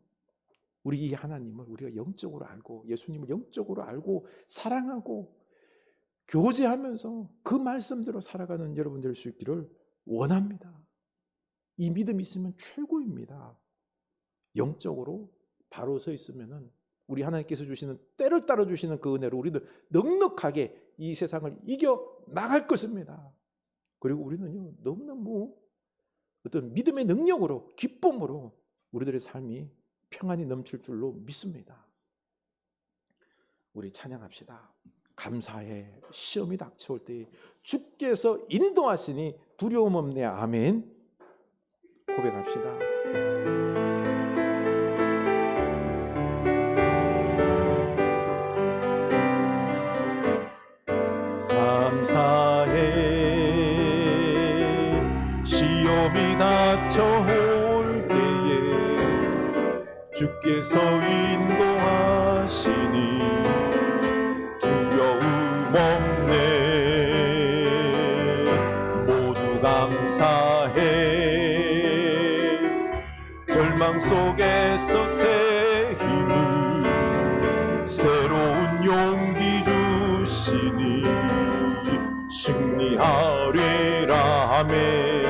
우리 이 하나님을 우리가 영적으로 알고 예수님을 영적으로 알고 사랑하고 교제하면서 그 말씀대로 살아가는 여러분들 수 있기를 원합니다. 이 믿음이 있으면 최고입니다. 영적으로 바로 서 있으면은 우리 하나님께서 주시는 때를 따라 주시는 그 은혜로 우리는 넉넉하게 이 세상을 이겨 나갈 것입니다. 그리고 우리는요 너무너무 어떤 믿음의 능력으로 기쁨으로 우리들의 삶이 평안이 넘칠 줄로 믿습니다. 우리 찬양합시다. 감사해. 시험이 닥쳐올 때 주께서 인도하시니 두려움 없네. 아멘. 고백합시다. 감사해. 시험이 닥쳐올 때에 주께서 인도하시니 두려움 상황 속에서 새 힘을 새로운 용기 주시니 승리하리라 하매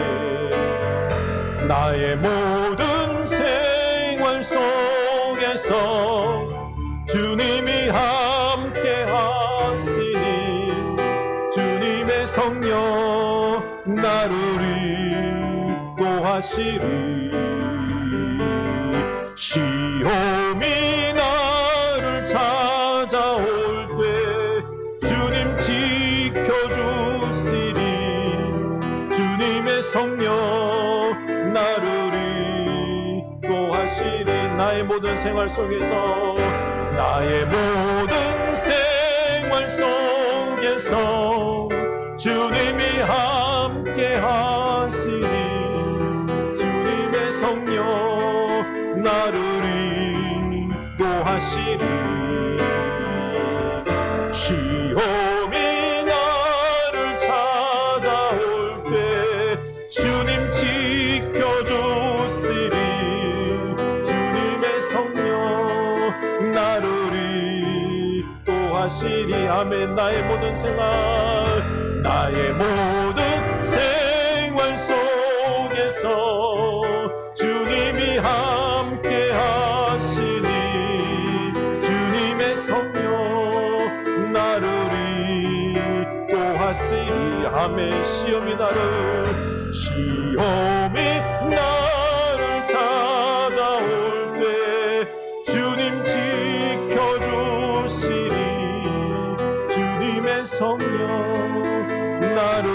나의 모든 생활 속에서 주님이 함께 하시니 주님의 성령 나를 인도하시리 시험이 나를 찾아올 때 주님 지켜주시리 주님의 성령 나를 인도하시리 나의 모든 생활 속에서 나의 모든 생활 속에서 주님이 함께 하시니 주님의 성령 나를 인도하시리 시험이 나를 찾아올 때 주님 지켜주시리 주님의 성령 나를 인도하시리 아멘 나의 모든 생활 나의 모든 생활 속에서 주님이 함께 하시니 주님의 성령 나를 인도하시리 아멘 시험이 나를 찾아올 때 주님 지켜주시니 주님의 성령 나를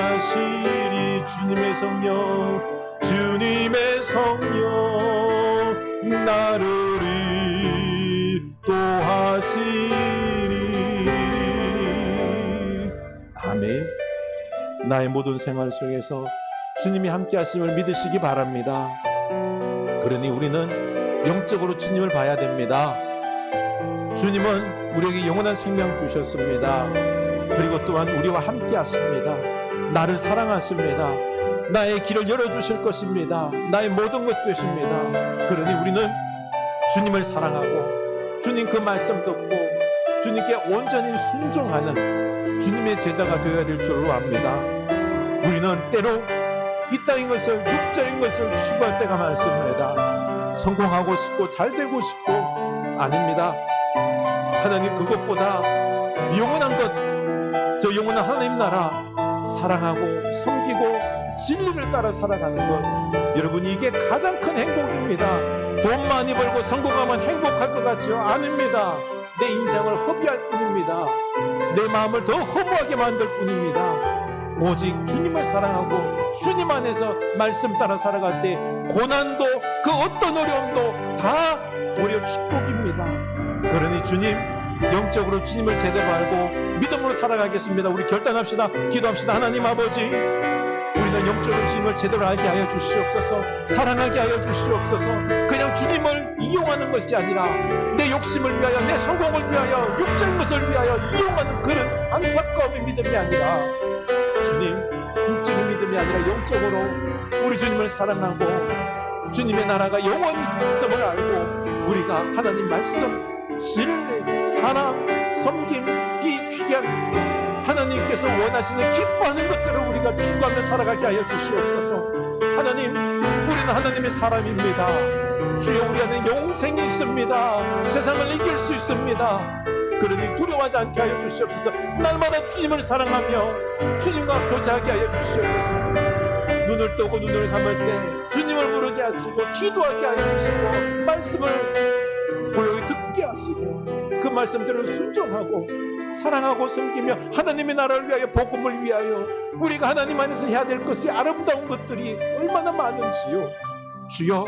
인도하시리 주님의 성령 나를 인도하시리 아멘 나의 모든 생활 속에서 주님이 함께 하심을 믿으시기 바랍니다. 그러니 우리는 영적으로 주님을 봐야 됩니다. 주님은 우리에게 영원한 생명 주셨습니다. 그리고 또한 우리와 함께 하십니다. 나를 사랑하십니다. 나의 길을 열어주실 것입니다. 나의 모든 것 되십니다. 그러니 우리는 주님을 사랑하고 주님 그 말씀 듣고 주님께 온전히 순종하는 주님의 제자가 되어야 될 줄로 압니다. 우리는 때로 이 땅인 것을 육적인 것을 추구할 때가 많습니다. 성공하고 싶고 잘 되고 싶고 아닙니다. 하나님 그것보다 영원한 것, 저 영원한 하나님 나라 사랑하고 섬기고 진리를 따라 살아가는 것 여러분 이게 가장 큰 행복입니다. 돈 많이 벌고 성공하면 행복할 것 같죠? 아닙니다. 내 인생을 허비할 뿐입니다. 내 마음을 더 허무하게 만들 뿐입니다. 오직 주님을 사랑하고 주님 안에서 말씀 따라 살아갈 때 고난도 그 어떤 어려움도 다 도리어 축복입니다. 그러니 주님 영적으로 주님을 제대로 알고 믿음으로 살아가겠습니다. 우리 결단합시다. 기도합시다. 하나님 아버지 우리는 영적으로 주님을 제대로 알게 하여 주시옵소서. 사랑하게 하여 주시옵소서. 그냥 주님을 이용하는 것이 아니라 내 욕심을 위하여 내 성공을 위하여 육적인 것을 위하여 이용하는 그런 안타까움의 믿음이 아니라 주님 육적인 믿음이 아니라 영적으로 우리 주님을 사랑하고 주님의 나라가 영원히 있음을 알고 우리가 하나님 말씀 진리 사랑 섬김 이 귀한 하나님께서 원하시는 기뻐하는 것들을 우리가 추구하며 살아가게 하여 주시옵소서. 하나님 우리는 하나님의 사람입니다. 주여 우리 안에 영생이 있습니다. 세상을 이길 수 있습니다. 그러니 두려워하지 않게 하여 주시옵소서. 날마다 주님을 사랑하며 주님과 교제하게 하여 주시옵소서. 눈을 뜨고 눈을 감을 때 주님을 부르게 하시고 기도하게 하여 주시고 말씀을 고요히 듣게 하시고 그 말씀대로 순종하고 사랑하고 섬기며 하나님의 나라를 위하여 복음을 위하여 우리가 하나님 안에서 해야 될 것이 아름다운 것들이 얼마나 많은지요. 주여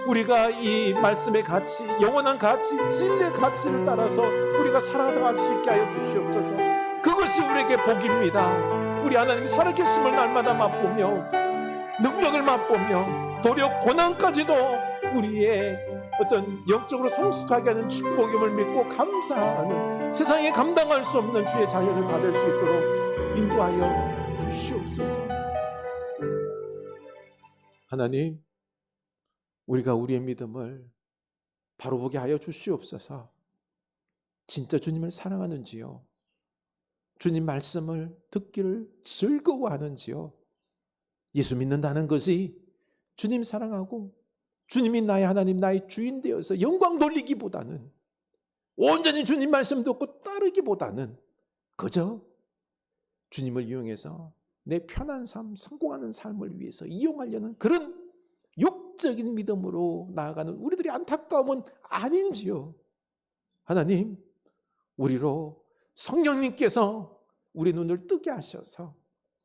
우리가 이 말씀의 가치 영원한 가치 진리의 가치를 따라서 우리가 살아갈 수 있게 하여 주시옵소서. 그것이 우리에게 복입니다. 우리 하나님 살아계심을 날마다 맛보며 능력을 맛보며 도리어 고난까지도 우리의 어떤 영적으로 성숙하게 하는 축복임을 믿고 감사하는 세상에 감당할 수 없는 주의 자녀들 다 될 수 있도록 인도하여 주시옵소서. 하나님 우리가 우리의 믿음을 바로 보게 하여 주시옵소서. 진짜 주님을 사랑하는지요? 주님 말씀을 듣기를 즐거워하는지요? 예수 믿는다는 것이 주님 사랑하고 주님이 나의 하나님, 나의 주인 되어서 영광 돌리기보다는, 온전히 주님 말씀 듣고 따르기보다는 그저 주님을 이용해서 내 편한 삶, 성공하는 삶을 위해서 이용하려는 그런 육적인 믿음으로 나아가는 우리들의 안타까움은 아닌지요? 하나님, 우리로 성령님께서 우리 눈을 뜨게 하셔서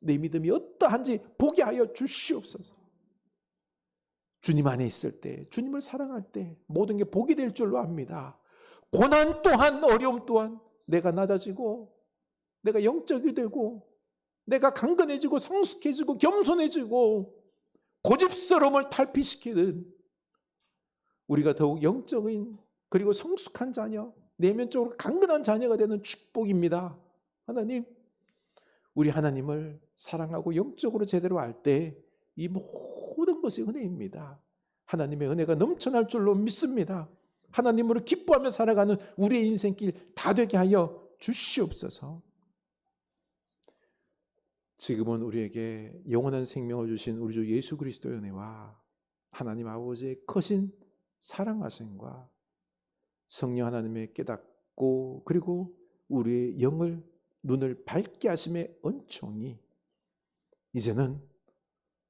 내 믿음이 어떠한지 보게 하여 주시옵소서. 주님 안에 있을 때, 주님을 사랑할 때 모든 게 복이 될 줄로 압니다. 고난 또한, 어려움 또한 내가 낮아지고 내가 영적이 되고 내가 강건해지고 성숙해지고 겸손해지고 고집스러움을 탈피시키는 우리가 더욱 영적인 그리고 성숙한 자녀, 내면적으로 강건한 자녀가 되는 축복입니다. 하나님, 우리 하나님을 사랑하고 영적으로 제대로 알 때 이 모든 것이 은혜입니다. 하나님의 은혜가 넘쳐날 줄로 믿습니다. 하나님으로 기뻐하며 살아가는 우리의 인생길 다 되게 하여 주시옵소서. 지금은 우리에게 영원한 생명을 주신 우리 주 예수 그리스도의 은혜와 하나님 아버지의 크신 사랑하심과 성령 하나님의 깨닫고 그리고 우리의 영을 눈을 밝게 하심의 은총이 이제는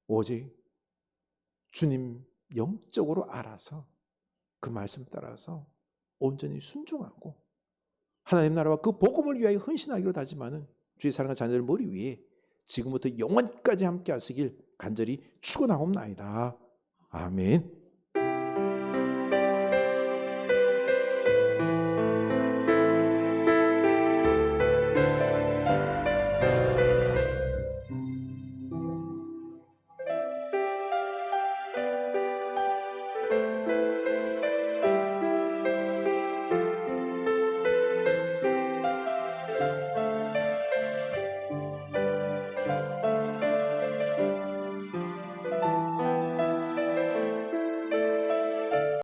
오직 주님 영적으로 알아서 그 말씀 따라서 온전히 순종하고 하나님 나라와 그 복음을 위하여 헌신하기로 다짐하는 주의 사랑하는 자녀들 머리 위에 지금부터 영원까지 함께 하시길 간절히 축원하옵나이다. 아멘.